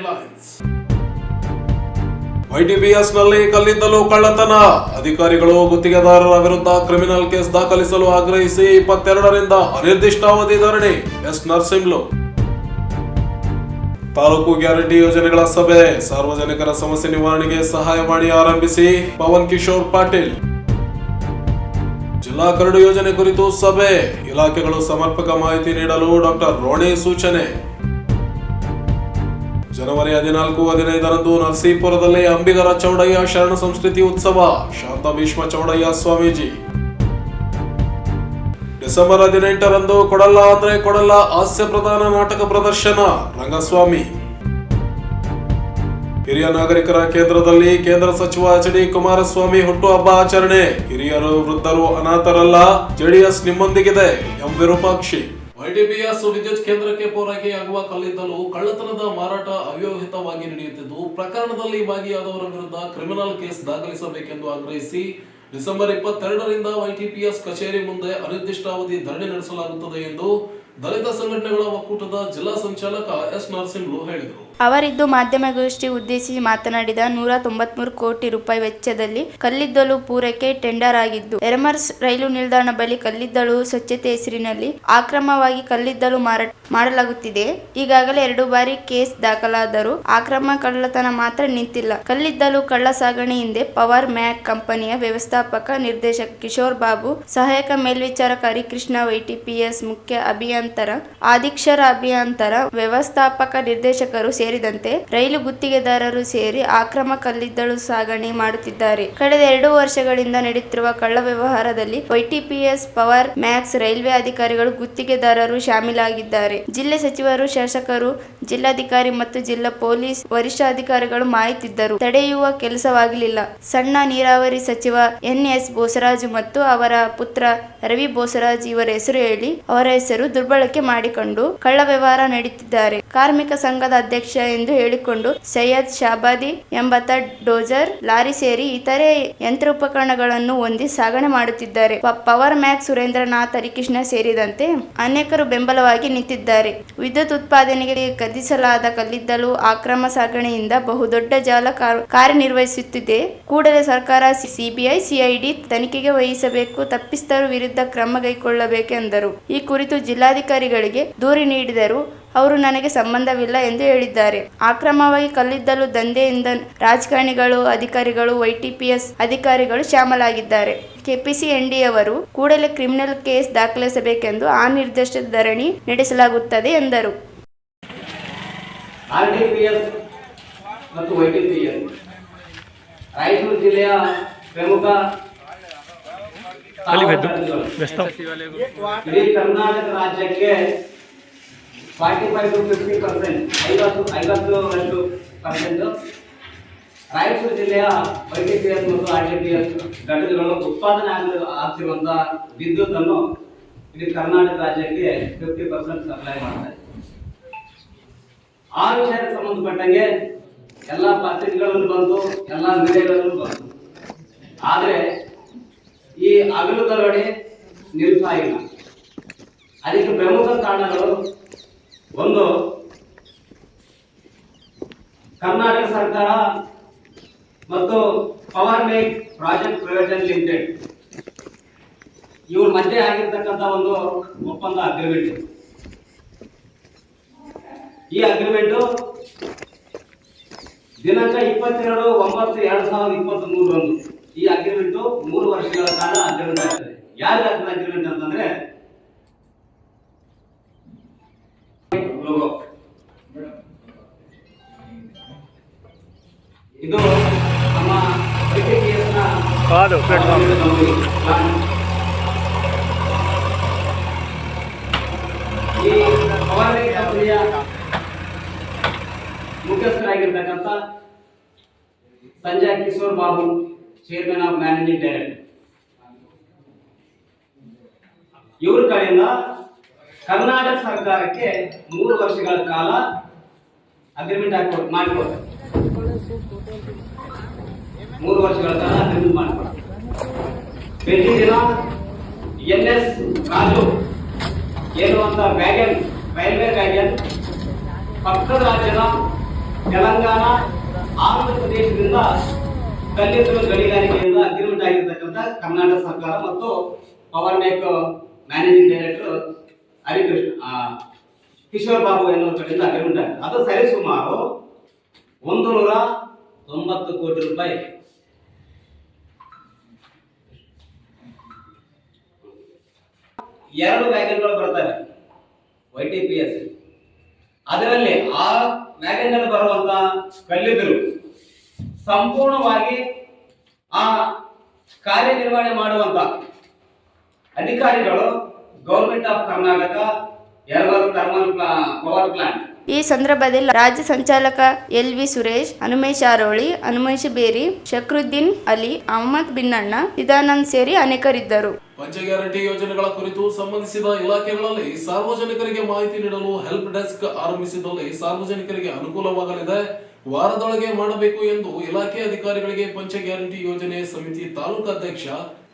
Headlines. YTPS ನಲ್ಲಿ ಕಲ್ಲಿದ್ದಲು ಕಳ್ಳತನ, ಅಧಿಕಾರಿಗಳು ಗುತ್ತಿಗೆದಾರರ ವಿರುದ್ಧ ಕ್ರಿಮಿನಲ್ ಕೇಸ್ ದಾಖಲಿಸಲು ಆಗ್ರಹಿಸಿ 22ರಿಂದ ಅನಿರ್ದಿಷ್ಟಾವಧಿ ಧರಣಿ. ಎಸ್ ನರಸಿಂಹಲು. ತಾಲೂಕು ಗ್ಯಾರಂಟಿ ಯೋಜನೆಗಳ ಸಭೆ, ಸಾರ್ವಜನಿಕರ ಸಮಸ್ಯೆ ನಿವಾರಣೆಗೆ ಸಹಾಯವಾಣಿ ಆರಂಭಿಸಿ ಪವನ್ ಕಿಶೋರ್ ಪಾಟೀಲ್. ಜಿಲ್ಲಾ ಕರಡು ಯೋಜನೆ ಕುರಿತು ಸಭೆ, ಇಲಾಖೆಗಳು ಸಮರ್ಪಕ ಮಾಹಿತಿ ನೀಡಲು ಡಾಕ್ಟರ್ ರೋಣಿ ಸೂಚನೆ. ಜನವರಿ 14-15ರಂದು ನರಸೀಪುರದಲ್ಲಿ ಅಂಬಿಗರ ಚೌಡಯ್ಯ ಶರಣ ಸಂಸ್ಕೃತಿ ಉತ್ಸವ, ಶಾಂತ ಭೀಷ್ಮ ಚೌಡಯ್ಯ ಸ್ವಾಮೀಜಿ. ಡಿಸೆಂಬರ್ 18ರಂದು ಕೊಡಲ್ಲ ಅಂದ್ರೆ ಕೊಡಲ್ಲ ಹಾಸ್ಯ ಪ್ರಧಾನ ನಾಟಕ ಪ್ರದರ್ಶನ, ರಂಗಸ್ವಾಮಿ. ಹಿರಿಯ ನಾಗರಿಕರ ಕೇಂದ್ರದಲ್ಲಿ ಕೇಂದ್ರ ಸಚಿವ HD ಕುಮಾರಸ್ವಾಮಿ ಹುಟ್ಟುಹಬ್ಬ ಆಚರಣೆ, ಹಿರಿಯರು ವೃದ್ಧರು ಅನಾಥರಲ್ಲ, JDS ನಿಮ್ಮೊಂದಿಗಿದೆ, ಎಂ ವಿರೂಪಾಕ್ಷಿ. YTPS ವಿದ್ಯುತ್ ಕೇಂದ್ರಕ್ಕೆ ಪೂರೈಕೆಯಾಗುವ ಕಲ್ಲಿದ್ದಲು ಕಳ್ಳತನದ ಮಾರಾಟ ಅವ್ಯವಹಿತವಾಗಿ ನಡೆಯುತ್ತಿದ್ದು, ಪ್ರಕರಣದಲ್ಲಿ ಭಾಗಿಯಾದವರ ವಿರುದ್ಧ ಕ್ರಿಮಿನಲ್ ಕೇಸ್ ದಾಖಲಿಸಬೇಕೆಂದು ಆಗ್ರಹಿಸಿ ಡಿಸೆಂಬರ್ 22ರಿಂದ YTPS ಕಚೇರಿ ಮುಂದೆ ಅನಿರ್ದಿಷ್ಟಾವಧಿ ಧರಣಿ ನಡೆಸಲಾಗುತ್ತದೆ ಎಂದು ದಲಿತ ಸಂಘಟನೆಗಳ ಒಕ್ಕೂಟದ ಜಿಲ್ಲಾ ಸಂಚಾಲಕ ಎಸ್ ನರಸಿಂಹಲು ಹೇಳಿದರು. ಅವರಿದ್ದು ಮಾಧ್ಯಮಗೋಷ್ಠಿ ಉದ್ದೇಶಿಸಿ ಮಾತನಾಡಿದ 193 ಕೋಟಿ ರೂಪಾಯಿ ವೆಚ್ಚದಲ್ಲಿ ಕಲ್ಲಿದ್ದಲು ಪೂರೈಕೆ ಟೆಂಡರ್ ಆಗಿದ್ದು, ಎರ್ಮರ್ಸ್ ರೈಲು ನಿಲ್ದಾಣ ಬಳಿ ಕಲ್ಲಿದ್ದಲು ಸ್ವಚ್ಛತೆ ಹೆಸರಿನಲ್ಲಿ ಅಕ್ರಮವಾಗಿ ಕಲ್ಲಿದ್ದಲು ಮಾರಾಟ ಮಾಡಲಾಗುತ್ತಿದೆ. ಈಗಾಗಲೇ 2 ಬಾರಿ ಕೇಸ್ ದಾಖಲಾದರೂ ಅಕ್ರಮ ಕಳ್ಳತನ ಮಾತ್ರ ನಿಂತಿಲ್ಲ. ಕಲ್ಲಿದ್ದಲು ಕಳ್ಳ ಸಾಗಣೆ ಹಿಂದೆ ಪವರ್ ಮ್ಯಾಕ್ ಕಂಪನಿಯ ವ್ಯವಸ್ಥಾಪಕ ನಿರ್ದೇಶಕ ಕಿಶೋರ್ ಬಾಬು, ಸಹಾಯಕ ಮೇಲ್ವಿಚಾರಕಾರಿ ಕೃಷ್ಣ, YTPS ಮುಖ್ಯ ಅಭಿಯಂತರ, ಅಧೀಕ್ಷರ ಅಭಿಯಂತರ, ವ್ಯವಸ್ಥಾಪಕ ನಿರ್ದೇಶಕರು ಸೇರಿದಂತೆ ರೈಲು ಗುತ್ತಿಗೆದಾರರು ಸೇರಿ ಅಕ್ರಮ ಕಲ್ಲಿದ್ದಲು ಸಾಗಣೆ ಮಾಡುತ್ತಿದ್ದಾರೆ. ಕಳೆದ 2 ವರ್ಷಗಳಿಂದ ನಡೆಯುತ್ತಿರುವ ಕಳ್ಳ ವ್ಯವಹಾರದಲ್ಲಿ YTPS, ಪವರ್ ಮ್ಯಾಕ್ಸ್, ರೈಲ್ವೆ ಅಧಿಕಾರಿಗಳು, ಗುತ್ತಿಗೆದಾರರು ಶಾಮೀಲಾಗಿದ್ದಾರೆ. ಜಿಲ್ಲೆ ಸಚಿವರು, ಶಾಸಕರು, ಜಿಲ್ಲಾಧಿಕಾರಿ ಮತ್ತು ಜಿಲ್ಲಾ ಪೊಲೀಸ್ ವರಿಷ್ಠಾಧಿಕಾರಿಗಳು ಮಾಹಿತಿದ್ದರು ತಡೆಯುವ ಕೆಲಸವಾಗಲಿಲ್ಲ. ಸಣ್ಣ ನೀರಾವರಿ ಸಚಿವ NS ಬೋಸರಾಜು ಮತ್ತು ಅವರ ಪುತ್ರ ರವಿ ಬೋಸರಾಜ್ ಇವರ ಹೆಸರು ಹೇಳಿ ಅವರ ಹೆಸರು ದುರ್ಬಳಕೆ ಮಾಡಿಕೊಂಡು ಕಳ್ಳ ವ್ಯವಹಾರ ನಡೆಯುತ್ತಿದ್ದಾರೆ. ಕಾರ್ಮಿಕ ಸಂಘದ ಅಧ್ಯಕ್ಷ ಎಂದು ಹೇಳಿಕೊಂಡು ಸೈಯದ್ ಶಾಬಾದಿ ಎಂಬಾತ ಡೋಜರ್, ಲಾರಿ ಸೇರಿ ಇತರೆ ಯಂತ್ರೋಪಕರಣಗಳನ್ನು ಹೊಂದಿ ಸಾಗಣೆ ಮಾಡುತ್ತಿದ್ದಾರೆ. ಪವರ್ ಮ್ಯಾಕ್ಸ್ ಸುರೇಂದ್ರನಾಥ್, ಹರಿಕೃಷ್ಣ ಸೇರಿದಂತೆ ಅನೇಕರು ಬೆಂಬಲವಾಗಿ ನಿಂತಿದ್ದಾರೆ. ವಿದ್ಯುತ್ ಉತ್ಪಾದನೆಗೆ ಕದಿಸಲಾದ ಕಲ್ಲಿದ್ದಲು ಅಕ್ರಮ ಸಾಗಣೆಯಿಂದ ಬಹುದೊಡ್ಡ ಜಾಲ ಕಾರ್ಯನಿರ್ವಹಿಸುತ್ತಿದೆ. ಕೂಡಲೇ ಸರ್ಕಾರ CBI, CID ತನಿಖೆಗೆ ವಹಿಸಬೇಕು, ತಪ್ಪಿತಸ್ಥರ ವಿರುದ್ಧ ಕ್ರಮ ಕೈಗೊಳ್ಳಬೇಕೆಂದರು. ಈ ಕುರಿತು ಜಿಲ್ಲಾಧಿಕಾರಿಗಳಿಗೆ ದೂರು ನೀಡಿದರು. ಅವರು ನನಗೆ ಸಂಬಂಧವಿಲ್ಲ ಎಂದು ಹೇಳಿದ್ದಾರೆ. ಅಕ್ರಮವಾಗಿ ಕಲ್ಲಿದ್ದಲು ದಂಧೆಯಿಂದ ರಾಜಕಾರಣಿಗಳು, ಅಧಿಕಾರಿಗಳು, YTPS ಅಧಿಕಾರಿಗಳು ಶಾಮಲಾಗಿದ್ದಾರೆ. KPCNDಯವರು ಕೂಡಲೇ ಕ್ರಿಮಿನಲ್ ಕೇಸ್ ದಾಖಲಿಸಬೇಕೆಂದು ಅನಿರ್ದಿಷ್ಟ ಧರಣಿ ನಡೆಸಲಾಗುತ್ತದೆ ಎಂದರು. RTPS ಮತ್ತು YTPS ರಾಯಚೂರು ಜಿಲ್ಲೆಯ ಪ್ರಮುಖ ಇಡೀ ಕರ್ನಾಟಕ ರಾಜ್ಯಕ್ಕೆ 45 to 50%, 50% ರಾಯಚೂರು ಜಿಲ್ಲೆಯ YTPS ಮತ್ತು RTPS ಘಟಕಗಳು ಉತ್ಪಾದನೆ ಆಗ್ತಿರುವಂತಹ ವಿದ್ಯುತ್ ಅನ್ನು ಇಡೀ ಕರ್ನಾಟಕ ರಾಜ್ಯಕ್ಕೆ 50% ಸಪ್ಲೈ ಮಾಡ್ತಾರೆ. ಆ ವಿಷಯಕ್ಕೆ ಸಂಬಂಧಪಟ್ಟಂಗೆ ಎಲ್ಲ ಪತ್ರಿಕೆಗಳಲ್ಲಿ ಬಂತು, ಎಲ್ಲ ಮೀಡಿಯಾಗಳಲ್ಲೂ ಬಂತು. ಆದರೆ ಈ ಹಗಲು ಧರಣಿ ನಿಲ್ತಾ ಇಲ್ಲ. ಅದಕ್ಕೆ ಪ್ರಮುಖ ಕಾರಣಗಳು, ಒಂದು, ಕರ್ನಾಟಕ ಸರ್ಕಾರ ಮತ್ತು power make project private limited ಇವ್ರ ಮಧ್ಯೆ ಆಗಿರ್ತಕ್ಕಂಥ ಒಂದು ಒಪ್ಪಂದ ಅಗ್ರಿಮೆಂಟ್. ಈ ಅಗ್ರಿಮೆಂಟು ದಿನಾಂಕ 22/9/2023 ಈ ಅಗ್ರಿಮೆಂಟು 3 ವರ್ಷಗಳ ಕಾಲ ಅಗ್ರಿಮೆಂಟ್ ಆಗ್ತದೆ. ಯಾರು ಅಗ್ರಿಮೆಂಟ್ ಅಂತಂದ್ರೆ ಇದು ನಮ್ಮ YTPSನ ಈ ಪವರ್ ಕಂಪನಿಯ ಮುಖ್ಯಸ್ಥರಾಗಿರ್ತಕ್ಕಂಥ Sanjay Kishore Babu, chairman of managing director, ಇವ್ರ ಕಡೆಯಿಂದ ಕರ್ನಾಟಕ ಸರ್ಕಾರಕ್ಕೆ 3 ವರ್ಷಗಳ ಕಾಲ ಅಗ್ರಿಮೆಂಟ್ ಮಾಡಿಕೊಡ್ತಾರೆ. 3 ವರ್ಷಗಳ ಕಾಲ ಅಗ್ರಿಮೆಂಟ್ ಮಾಡಿಕೊಡ್ತಾರೆ. ಪ್ರತಿ ದಿನ NS ರಾಜು ಏನು ಅಂತ ವ್ಯಾಗನ್, ರೈಲ್ವೆ ವ್ಯಾಗನ್ ಪಕ್ಕದ ರಾಜ್ಯದ ತೆಲಂಗಾಣ, ಆಂಧ್ರ ಪ್ರದೇಶದಿಂದ ಕಲ್ಲಿದ್ದಲು ಗಣಿಗಾರಿಕೆಯಿಂದ ಅಗ್ರಿಮೆಂಟ್ ಆಗಿರ್ತಕ್ಕಂಥ ಕರ್ನಾಟಕ ಸರ್ಕಾರ ಮತ್ತು power make managing director Kishore Babu ಎನ್ನುವ ಕಡೆಯಿಂದ ಅಗ್ರಿಮೆಂಟ್ ಆಗಿದೆ. ಅದು ಸರಿಸುಮಾರು 190 ಕೋಟಿ ರೂಪಾಯಿ. ಎರಡು ವ್ಯಾಗನ್ಗಳು ಬರ್ತವೆ YTPS. ಅದರಲ್ಲಿ ಆ ವ್ಯಾಗನ್ನಲ್ಲಿ ಬರುವಂತ ಕಲ್ಲಿದ್ದಲು ಸಂಪೂರ್ಣವಾಗಿ ಆ ಕಾರ್ಯನಿರ್ವಹಣೆ ಮಾಡುವಂತ ಅಧಿಕಾರಿಗಳು government of Karnataka Yaragal thermal power plant. ಈ ಸಂದರ್ಭದಲ್ಲಿ ರಾಜ್ಯ ಸಂಚಾಲಕ LV ಸುರೇಶ್, ಹನುಮೇಶ್ ಆರೋಳಿ, ಹನುಮೇಶ್ ಬೇರಿ, ಶಕ್ರುದ್ದೀನ್ ಅಲಿ, ಅಹಮದ್ ಬಿನ್ನಣ್ಣ, ಚಿದಾನಂದ್ ಸೇರಿ ಅನೇಕರಿದ್ದರು. ಪಂಚ ಗ್ಯಾರಂಟಿ ಯೋಜನೆಗಳ ಕುರಿತು ಸಂಬಂಧಿಸಿದ ಇಲಾಖೆಗಳಲ್ಲಿ ಸಾರ್ವಜನಿಕರಿಗೆ ಮಾಹಿತಿ ನೀಡಲು ಹೆಲ್ಪ್ ಡೆಸ್ಕ್ ಆರಂಭಿಸಿದಲ್ಲಿ ಸಾರ್ವಜನಿಕರಿಗೆ ಅನುಕೂಲವಾಗಲಿದೆ. ವಾರದೊಳಗೆ ಮಾಡಬೇಕು ಎಂದು ಇಲಾಖೆ ಅಧಿಕಾರಿಗಳಿಗೆ ಪಂಚ ಗ್ಯಾರಂಟಿ ಯೋಜನೆ ಸಮಿತಿ ತಾಲೂಕು ಅಧ್ಯಕ್ಷ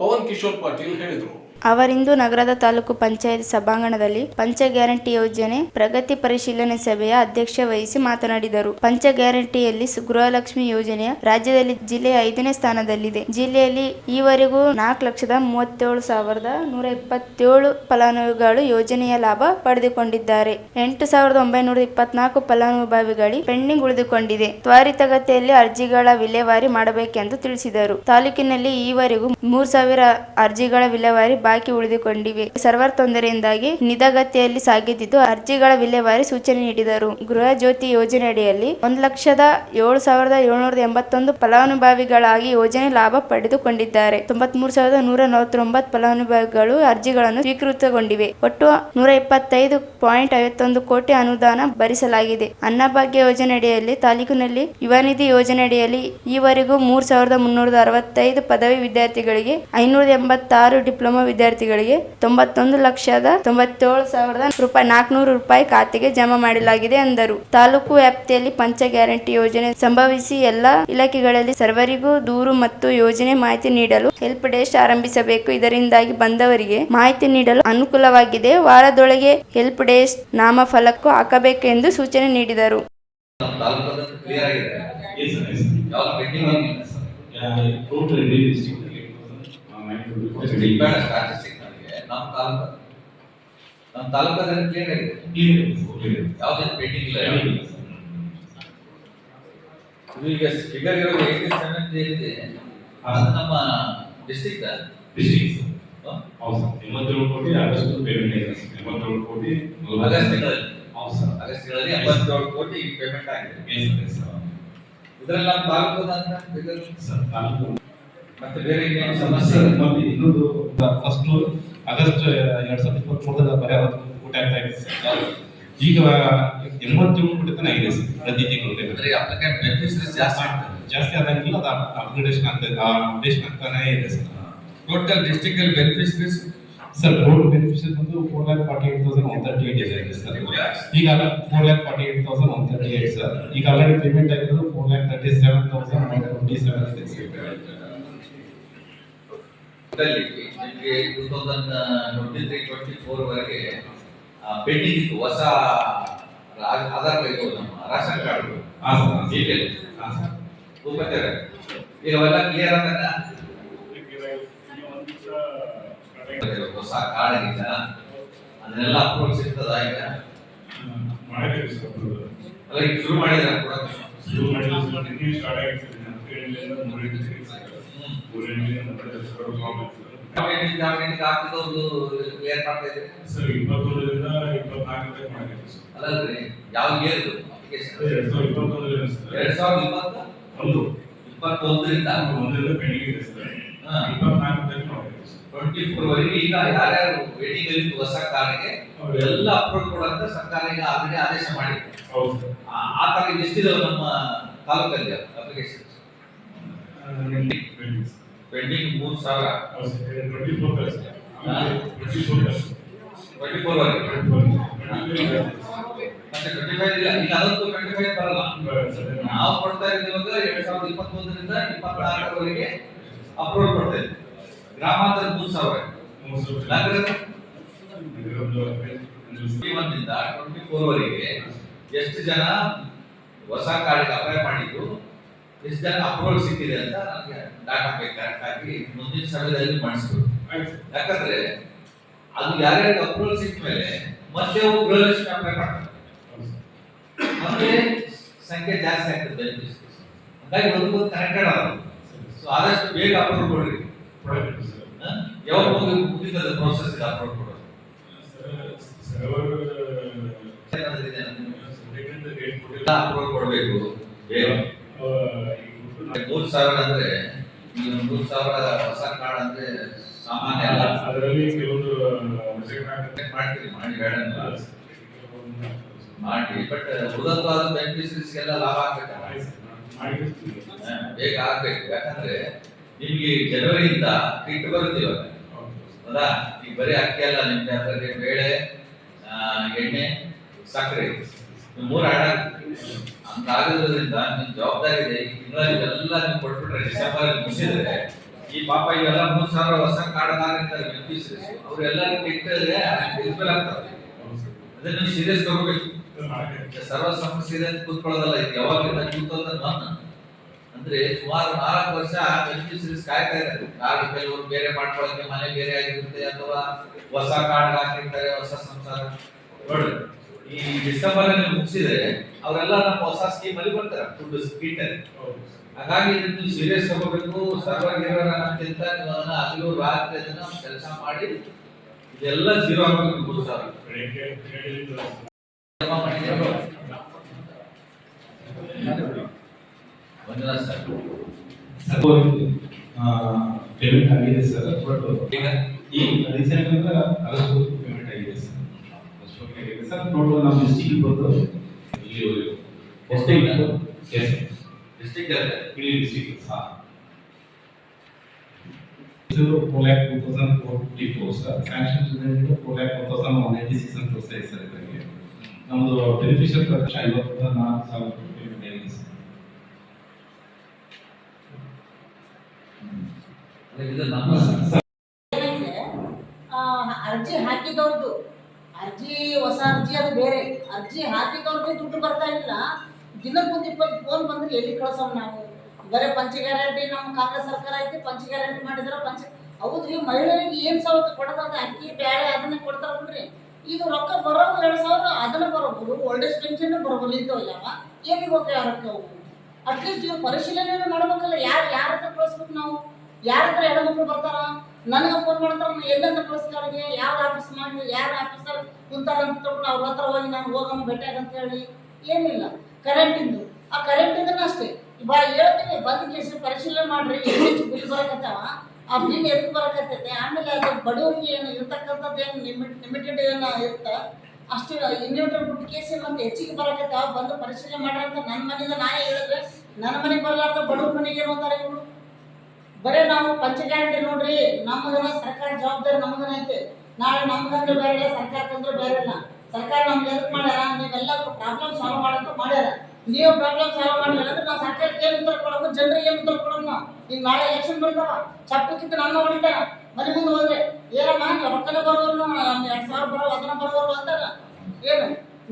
ಪವನ್ ಕಿಶೋರ್ ಪಾಟೀಲ್ ಹೇಳಿದರು. ಅವರಿಂದು ನಗರದ ತಾಲೂಕು ಪಂಚಾಯತ್ ಸಭಾಂಗಣದಲ್ಲಿ ಪಂಚ ಗ್ಯಾರಂಟಿ ಯೋಜನೆ ಪ್ರಗತಿ ಪರಿಶೀಲನೆ ಸಭೆಯ ಅಧ್ಯಕ್ಷ ವಹಿಸಿ ಮಾತನಾಡಿದರು. ಪಂಚ ಗ್ಯಾರಂಟಿಯಲ್ಲಿ ಗೃಹಲಕ್ಷ್ಮಿ ಯೋಜನೆಯ ರಾಜ್ಯದಲ್ಲಿ ಜಿಲ್ಲೆಯ 5ನೇ ಸ್ಥಾನದಲ್ಲಿದೆ. ಜಿಲ್ಲೆಯಲ್ಲಿ ಈವರೆಗೂ 4,37,127 ಫಲಾನುಭವಿಗಳು ಯೋಜನೆಯ ಲಾಭ ಪಡೆದುಕೊಂಡಿದ್ದಾರೆ. 8,924 ಫಲಾನುಭವಿಗಳು ಪೆಂಡಿಂಗ್ ಉಳಿದುಕೊಂಡಿದೆ. ತ್ವರಿತಗತಿಯಲ್ಲಿ ಅರ್ಜಿಗಳ ವಿಲೇವಾರಿ ಮಾಡಬೇಕೆಂದು ತಿಳಿಸಿದರು. ತಾಲೂಕಿನಲ್ಲಿ ಈವರೆಗೂ 3,000 ಅರ್ಜಿಗಳ ವಿಲೇವಾರಿ ಬಾಕಿ ಉಳಿದುಕೊಂಡಿವೆ. ಸರ್ವರ್ ತೊಂದರೆಯಿಂದಾಗಿ ನಿಧಾನಗತಿಯಲ್ಲಿ ಸಾಗುತ್ತಿದ್ದು ಅರ್ಜಿಗಳ ವಿಲೇವಾರಿ ಸೂಚನೆ ನೀಡಿದರು. ಗೃಹ ಜ್ಯೋತಿ ಯೋಜನೆಯಡಿಯಲ್ಲಿ 1,07,781 ಫಲಾನುಭವಿಗಳಾಗಿ ಯೋಜನೆ ಲಾಭ ಪಡೆದುಕೊಂಡಿದ್ದಾರೆ. 93,149 ಫಲಾನುಭವಿಗಳು ಅರ್ಜಿಗಳನ್ನು ಸ್ವೀಕೃತಗೊಂಡಿವೆ. ಒಟ್ಟು 125.51 ಕೋಟಿ ಅನುದಾನ ಭರಿಸಲಾಗಿದೆ. ಅನ್ನಭಾಗ್ಯ ಯೋಜನೆಯಡಿಯಲ್ಲಿ ತಾಲೂಕಿನಲ್ಲಿ ಯುವ ನಿಧಿ ಯೋಜನೆಯಡಿಯಲ್ಲಿ ಈವರೆಗೂ 3,365 ಪದವಿ ವಿದ್ಯಾರ್ಥಿಗಳಿಗೆ, 586 ಡಿಪ್ಲೊಮಾ ವಿದ್ಯಾರ್ಥಿಗಳಿಗೆ 91,97,400 ರೂಪಾಯಿ ಖಾತೆಗೆ ಜಮಾ ಮಾಡಲಾಗಿದೆ ಎಂದರು. ತಾಲೂಕು ವ್ಯಾಪ್ತಿಯಲ್ಲಿ ಪಂಚ ಗ್ಯಾರಂಟಿ ಯೋಜನೆ ಸಂಭವಿಸಿ ಎಲ್ಲ ಇಲಾಖೆಗಳಲ್ಲಿ ಸರ್ವರಿಗೂ ದೂರು ಮತ್ತು ಯೋಜನೆ ಮಾಹಿತಿ ನೀಡಲು ಹೆಲ್ಪ್ ಡೆಸ್ಕ್ ಆರಂಭಿಸಬೇಕು. ಇದರಿಂದಾಗಿ ಬಂದವರಿಗೆ ಮಾಹಿತಿ ನೀಡಲು ಅನುಕೂಲವಾಗಿದೆ. ವಾರದೊಳಗೆ ಹೆಲ್ಪ್ ಡೆಸ್ಕ್ ನಾಮಫಲಕ ಹಾಕಬೇಕು ಎಂದು ಸೂಚನೆ ನೀಡಿದರು. ನಮ್ಮ ತಾಲೂಕದಲ್ಲಿ ಕ್ಲಿಯರ್ ಆಗಿದೆ, ಯಾವುದೇ ಪೆಂಡಿಂಗ್ ಇಲ್ಲ. ಈಗ ಫಿಗರ್ ಇರೋದು 87 ಏನಿದೆ ಅದು ನಮ್ಮ ಡಿಸ್ಟ್ರಿಕ್ಟ್ ಹೌದು ಸರ್. 87 ಕೋಟಿ ಆಗಸ್ಟ್ ಪೇಮೆಂಟ್ ಆಗಿದೆ. 87 ಕೋಟಿ ಆಗಸ್ಟ್ ತಿಂಗಳಲ್ಲಿ. ಹೌದು ಸರ್. ಆಗಸ್ಟ್ ತಿಂಗಳಲ್ಲಿ 87 ಕೋಟಿ ಪೇಮೆಂಟ್ ಆಗಿದೆ. ಇದರಲ್ಲಿ ನಮ್ಮ ತಾಲೂಕದ ಅಂತ ಫಿಗರ್ ಸರ್ ತಾಲೂಕು ಮತ್ತೆ ಬೇರೆ ಇನ್ನೇನು ಸಮಸ್ಯೆ ಮತ್ತೆ ಇನ್ನೊಂದು ಫಸ್ಟ್ ಆಗಸ್ಟ್ 2023 ಬರೀ 60 ಕೋಟಿ ಆಗ್ತಾ ಇದೆ ಸರ್. ಈಗ 87 ಕೋಟಿ ತನಕ ಆಗಿದೆ ಸರ್ ಪ್ರತಿ ತಿಂಗಳು. ಅಂದ್ರೆ ಅಪ್ಲಿಕೆಂಟ್ ಬೆನಿಫಿಷರೀಸ್ ಜಾಸ್ತಿ ಆದಂಗಿಲ್ಲ, ಅದು ಅಪ್ಗ್ರೇಡೇಷನ್ ಆಗ್ತಾನೆ ಇದೆ ಸರ್. ಟೋಟಲ್ ಡಿಸ್ಟ್ರಿಕ್ಟ್ ಅಲ್ಲಿ ಬೆನಿಫಿಷರೀಸ್ ಸರ್ ಟೋಟಲ್ ಬೆನಿಫಿಷರೀಸ್ ಬಂದು 4,48,138 ಇದೆ ಸರ್. ಈಗ 4,48,138 ಸರ್. ಈಗ ಆಲ್ರೆಡಿ ಪೇಮೆಂಟ್ ಆಗಿರೋದು 4,37,127 ಇದೆ ಸರ್. ನಿಮಗೆ 2023-24 ವರೆಗೆ ಪೆಂಡಿಂಗ್ ಇತ್ತು ಹೊಸ ಆಧಾರ್ ಬೇಕು, ನಮ್ಮ ರೇಷನ್ ಕಾರ್ಡ್ ಡೀಟೇಲ್ ಉಪಚಾರ ಈಗ ಅವೆಲ್ಲ ಕ್ಲಿಯರ್ ಆದಾಗ ಹೊಸ ಕಾರ್ಡ್ ಆಗಿದ್ದ ಅದನ್ನೆಲ್ಲ ಅಪ್ರೋಚ್ ಸಿಗ್ತದ ಈಗ ಅಲ್ಲ ಈಗ ಶುರು ಮಾಡಿದ್ರೆ ಕೂಡ ಕ್ಲಿಯರ್ ಮಾಡ್ತಾ ಇದ್ರೆ ಸರ್ 21ರಿಂದ 24 ಮಾಡಿದ್ದೀವಿ ಸರ್. ಅಲ್ಲಲ್ರಿ ಯಾವ ಇಯರ್ ಅಪ್ಲಿಕೇಶನ್ 2021ರಿಂದ ಪೆಂಡಿಂಗ್ ಇದೆ ಸರ್. 24 ಮಾಡಿದ್ದೀವಿ ಸರ್. 24 ವರೆಗೆ ಈಗ ಯಾರ್ಯಾರು ವೇಟಿಂಗ್ ಅಲ್ಲಿ ಹೊಸ ಕಾರ್ಡ್ಗೆ ಎಲ್ಲ ಅಪ್ಲೋಡ್ ಕೊಡಂತ ಸರ್ಕಾರ ಈಗ ಆಲ್ರೆಡಿ ಆದೇಶ ಮಾಡಿದೆ. ಹೌದು ಸರ್. ಆ ತರ ಎಷ್ಟಿದಾವೆ ನಮ್ಮ ತಾಲೂಕಲ್ಲಿ ಅಪ್ಲಿಕೇಶನ್ ಪೆಂಡಿಂಗ್ 3,000 ಹೌದು ಸರ್. 24 ವರೆಗೆ ಮತ್ತೆ 25 ಇಲ್ಲ. ಈಗ ಅದಂತೂ 25 ಬರಲ್ಲ. ನಾವು ಕೊಡ್ತಾ ಇದ್ದೀವಾಗ 2021ರಿಂದ 24 ಅಪ್ಲೋಡ್ ಕೊಡ್ತಾ ಇದ್ದೀವಿ. ಗ್ರಾಮಾಂತರ 3,000 ನಗರದ 21ರಿಂದ 24 ವರೆಗೆ ಎಷ್ಟು ಜನ ಹೊಸ ಕಾರ್ಡಿಗೆ ಅಪ್ಲೈ ಮಾಡಿದ್ದು ಎಷ್ಟು ಜನ ಅಪ್ರೂವಲ್ ಸಿಕ್ಕಿದೆ ಅಂತ ನನಗೆ ಡಾಟಾ ಬೇಕು ಕರೆಕ್ಟ್ ಆಗಿ ಮುಂದಿನ ಸಮಯದಲ್ಲಿ ಮಾಡಿಸ್ಬೇಕು. ಯಾಕಂದ್ರೆ ಅದು ಯಾರ್ಯಾರಿಗೆ ಅಪ್ರೂವಲ್ ಸಿಕ್ಕ ಮೇಲೆ ಮತ್ತೆ ಅವು ಗೃಹಲಕ್ಷ್ಮಿ ಅಪ್ಲೈ ಮಾಡ್ತಾರೆ, ಮತ್ತೆ ಸಂಖ್ಯೆ ಜಾಸ್ತಿ ಆಗ್ತದೆ ಬೆನಿಫಿಷರೀಸ್. ಹಾಗಾಗಿ ಒಂದು ಕನೆಕ್ಟೆಡ್ ಆಗೋದು. ಸೊ ಆದಷ್ಟು ಬೇಗ ಅಪ್ರೂವಲ್ ಕೊಡ್ರಿ. ಯಾವಾಗ ಮುಗಿತದೆ ಪ್ರೋಸೆಸ್ ಅಪ್ರೂವಲ್ ಕೊಡೋದು? ಅಪ್ರೂವಲ್ ಕೊಡಬೇಕು ಬೇಗ. 3,000 ಅಂದ್ರೆ ಈಗ 3,000 ಹೊಸ ಕಾರ್ಡ್ ಅಂದ್ರೆ ಸಾಮಾನ್ಯ ಅಲ್ಲ. ಅದರಲ್ಲಿ ಕೆಲವೊಂದು ಮಾಡ್ತೀವಿ, ಮಾಡಿ ಬೇಡ ಮಾಡಿ, ಬಟ್ ಉಳಿದವಾದ ಬೆನಿಫಿಷರೀಸ್ ಎಲ್ಲ ಲಾಭ ಆಗ್ಬೇಕಲ್ಲ, ಬೇಗ ಆಗ್ಬೇಕು. ಯಾಕಂದ್ರೆ ನಿಮ್ಗೆ ಜನವರಿಯಿಂದ ಕಿಟ್ ಬರುತ್ತೆ ಇವಾಗ, ಹೌದಾ? ಈಗ ಬರೀ ಅಕ್ಕಿ ಅಲ್ಲ, ನಿಮ್ಗೆ ಅದರಲ್ಲಿ ಬೇಳೆ, ಎಣ್ಣೆ, ಸಕ್ಕರೆ 3 ಅಂತ ಆಗಿರೋದ್ರಿಂದ ನಿಮ್ ಜವಾಬ್ದಾರಿ ಇದೆ. ಈ ತಿಂಗಳಲ್ಲಿ ಎಲ್ಲ ನೀವು ಕೊಟ್ಬಿಟ್ರೆ ಡಿಸೆಂಬರ್ ಮುಗಿಸಿದ್ರೆ ಈ ಪಾಪ ಇವೆಲ್ಲ 3,000 ಹೊಸ ಕಾರ್ಡ್ ಆಗಿರ್ತಾರೆ ಬೆನಿಫಿಷರೀಸ್, ಅವ್ರೆಲ್ಲರೂ ಇಟ್ಟರೆ ಎಲಿಜಿಬಲ್ ಆಗ್ತಾರೆ. ಅದನ್ನ ನೀವು ಸೀರಿಯಸ್ ತಗೋಬೇಕು. ಸರ್ವ ಸಮಸ್ಯೆ ಅಂತ ಕೂತ್ಕೊಳ್ಳೋದಲ್ಲ. ಇದು ಯಾವಾಗಲಿಂದ 2001 ಅಂದ್ರೆ ಸುಮಾರು 4 ವರ್ಷ ಬೆನಿಫಿಷರೀಸ್ ಕಾಯ್ತಾ ಇದ್ದಾರೆ. ಕಾರ್ಡ್ ಕೆಲವರು ಬೇರೆ ಮಾಡ್ಕೊಳ್ಳೋಕೆ ಮನೆ ಬೇರೆ ಆಗಿರುತ್ತೆ, ಅಥವಾ ಹೊಸ ಕಾರ್ಡ್ ಹಾಕಿರ್ತಾರೆ, ಹೊಸ ಸಂಸಾರ. ನೋಡ್ರಿ, ಈ ಡಿಸೆಂಬರ್ ಅಲ್ಲಿ ಮುಗಿಸಿದ್ರೆ ಅವರೆಲ್ಲ ನಮ್ಮ ಹೊಸ ಸ್ಕೀಮ್ ಅಲ್ಲಿ ಬರ್ತಾರೆ, ಫುಡ್ ಸ್ಕೀಟ್ ಅಲ್ಲಿ. ಹಾಗಾಗಿ ಇದನ್ನು ಸೀರಿಯಸ್ ತಗೋಬೇಕು. ಸರ್ವಗಿರರ ಅಂತಿಂತ ನೀವು ಅದನ್ನ ಹಗಲು ರಾತ್ರಿ ಅದನ್ನ ಕೆಲಸ ಮಾಡಿ ಇದೆಲ್ಲ ಜೀರೋ ಆಗಬೇಕು. 3,000 ಒಂದಿನ ಸರ್ ಪೇಮೆಂಟ್ ಆಗಿದೆ ಸರ್. ಬಟ್ ಈ ರೀಸೆಂಟ್ ಅಂದ್ರೆ ಆಗಸ್ಟ್ ಪೇಮೆಂಟ್ ಆಗಿದೆ ಸರ್. ಸರ್ ಟೋಟಲ್ ನಮ್ಮ ಡಿಸ್ಟ್ರಿಕ್ಟ್ ಬಂದು ಇಲ್ಲಿವರೆಗೂ ಎಷ್ಟೇ ಇತ್ತು? ಎಸ್ ಡಿಸ್ಟ್ರಿಕ್ಟ್ ಇಡೀ ಡಿಸ್ಟ್ರಿಕ್ಟ್ ಹಾಂ 4,02,454 ಸರ್. ಸ್ಯಾಂಕ್ಷನ್ 4,04,186 ಅಂತ ತೋರಿಸ್ತಾ ಇದೆ ಸರ್. ಇದರಲ್ಲಿ ನಮ್ಮದು ಬೆನಿಫಿಷಿಯಲ್ ಖರ್ಚು 54,000 ಪೇಮೆಂಟ್ ಆಗಿದೆ ಸರ್. ಇದು ನಮ್ಮ ಅರ್ಜಿ ಹಾಕಿದವ್ರದ್ದು ಅರ್ಜಿ ಹೊಸ ಅರ್ಜಿ ಅದು ಬೇರೆ. ಅರ್ಜಿ ಹಾಕಿದವ್ರಿಗೆ ದುಡ್ಡು ಬರ್ತಾ ಇಲ್ಲ. ದಿನಕ್ಕೊಂದು 20 ಫೋನ್ ಬಂದ್ರೆ ಎಲ್ಲಿ ಕಳ್ಸೋಣ ನಾವು? ಬರೀ ಪಂಚ ಗ್ಯಾರಂಟಿ ನಮ್ಮ ಕಾಂಗ್ರೆಸ್ ಸರ್ಕಾರ ಐತಿ, ಪಂಚ ಗ್ಯಾರಂಟಿ ಮಾಡಿದ್ರೆ ಹೌದ್ರಿ, ಮಹಿಳೆಯರಿಗೆ ಏನ್ ಸವಲತ್ತು ಕೊಡೋದು? ಅಕ್ಕಿ ಬೇಳೆ ಅದನ್ನ ಕೊಡ್ತಾರ ಬಿಡ್ರಿ. ಇದು ರೊಕ್ಕ ಬರೋದು 2,000 ಅದನ್ನ ಬರೋಬಹುದು, ಓಲ್ಡ್ ಏಜ್ ಪೆನ್ಷನ್ ಬರೋಬಹುದು. ಇಂಥವು ಯಾವ ಏನಿಗೆ ಹೋಗ್ರಿ ಆ ರೊಕ್ಕ? ಅಟ್ಲೀಸ್ಟ್ ಇವ್ರು ಪರಿಶೀಲನೆ ಮಾಡ್ಬೇಕಲ್ಲ. ಯಾರ ಹತ್ರ ಕಳಿಸ್ಬೇಕು ನಾವು? ಯಾರ ಹತ್ರ ಹೆಣ್ಮಕ್ಳು ಬರ್ತಾರ? ನನಗೆ ಫೋನ್ ಮಾಡ್ತಾರ, ಎಲ್ಲೆಂದ ಕಳಿಸ್ತೀವಿ ಅವ್ರಿಗೆ? ಯಾವ ಆಫೀಸ್ ಮಾಡಿ, ಯಾರ ಆಫೀಸರ್ ಕುಂತಾರ ಅಂತ ತಗೊಂಡು ಅವ್ರ ಹತ್ರ ಹೋಗಿ ನಾನು ಹೋಗಮ್ಮ ಭೇಟಿಯಾಗ ಅಂತ ಹೇಳಿ ಏನಿಲ್ಲ. ಕರೆಂಟಿಂದು ಆ ಕರೆಂಟಿಂದನೂ ಅಷ್ಟೇ ಹೇಳ್ತೀನಿ, ಬಂದು ಕೇಸಿ ಪರಿಶೀಲನೆ ಮಾಡ್ರಿ. ಹೆಚ್ಚು ಬಿಲ್ ಬರಕತ್ತಾವ, ಆ ಬಿಲ್ ಎದಕ್ಕೆ ಬರಕತ್ತೈತೆ, ಆಮೇಲೆ ಅದು ಬಡವರಿಗೆ ಏನು ಇರ್ತಕ್ಕಂಥದ್ದು ಏನು ಲಿಮಿಟೆಡ್ ಏನು ಇರುತ್ತೆ ಅಷ್ಟು ಇನ್ವೆಂಟರ್ ಬಿಟ್ಟು ಕೇಸಿ ಮತ್ತೆ ಹೆಚ್ಚಿಗೆ ಬರಕತ್ತಾವ, ಬಂದು ಪರಿಶೀಲನೆ ಮಾಡ್ರಿ ಅಂತ ನನ್ನ ಮನೆಯಿಂದ ನಾನೇ ಹೇಳಿದ್ರೆ ನನ್ನ ಮನೆಗೆ ಬರಲಾರ್ದ ಬಡವ್ರ ಮನೆಗೆ ಏನು ಅಂತಾರೆ ಇವರು? ಬರೇ ನಾವು ಪಂಚ ಗ್ಯಾರಂಟಿ ನೋಡ್ರಿ, ನಮ್ಮದನ್ನ ಸರ್ಕಾರ ಜವಾಬ್ದಾರಿ ನಮ್ಮದನ್ನ ಐತೆ. ನಾಳೆ ನಮ್ಗಂದ್ರೆ ಬೇರೆ ಇಲ್ಲ, ಸರ್ಕಾರಕ್ಕಂದ್ರೆ ಬೇರೆ ಇಲ್ಲ. ಸರ್ಕಾರ ನಮ್ಗೆ ಎದಕ್ಕೆ ಮಾಡ್ಯಾರ? ನೀವೆಲ್ಲ ಪ್ರಾಬ್ಲಮ್ ಸಾಲ್ವ್ ಮಾಡಂತ ಮಾಡ್ಯಾರ. ನೀವು ಪ್ರಾಬ್ಲಮ್ ಸಾಲ್ವ್ ಮಾಡಲಿಲ್ಲ ಅಂದ್ರೆ ನಾವು ಸರ್ಕಾರಕ್ಕೆ ಏನು ಉತ್ತರ ಕೊಡೋದು, ಜನರಿಗೆ ಏನು ಉತ್ತರ ಕೊಡೋದು ನಾವು? ಈಗ ನಾಳೆ ಎಲೆಕ್ಷನ್ ಬರ್ತಾವ, ಚಪ್ಪಕ್ಕಿತ್ತು ನಮ್ಮ ಹೊಡಿತಾರ, ಮನೆ ಮುಂದೆ ಹೋದ್ರೆ ಏನಮ್ಮ ರೊಕ್ಕನ ಬರೋರು 2,000 ಬರೋ ಅದನ್ನ ಬರೋರು ಅಂತಾರ. ಏನು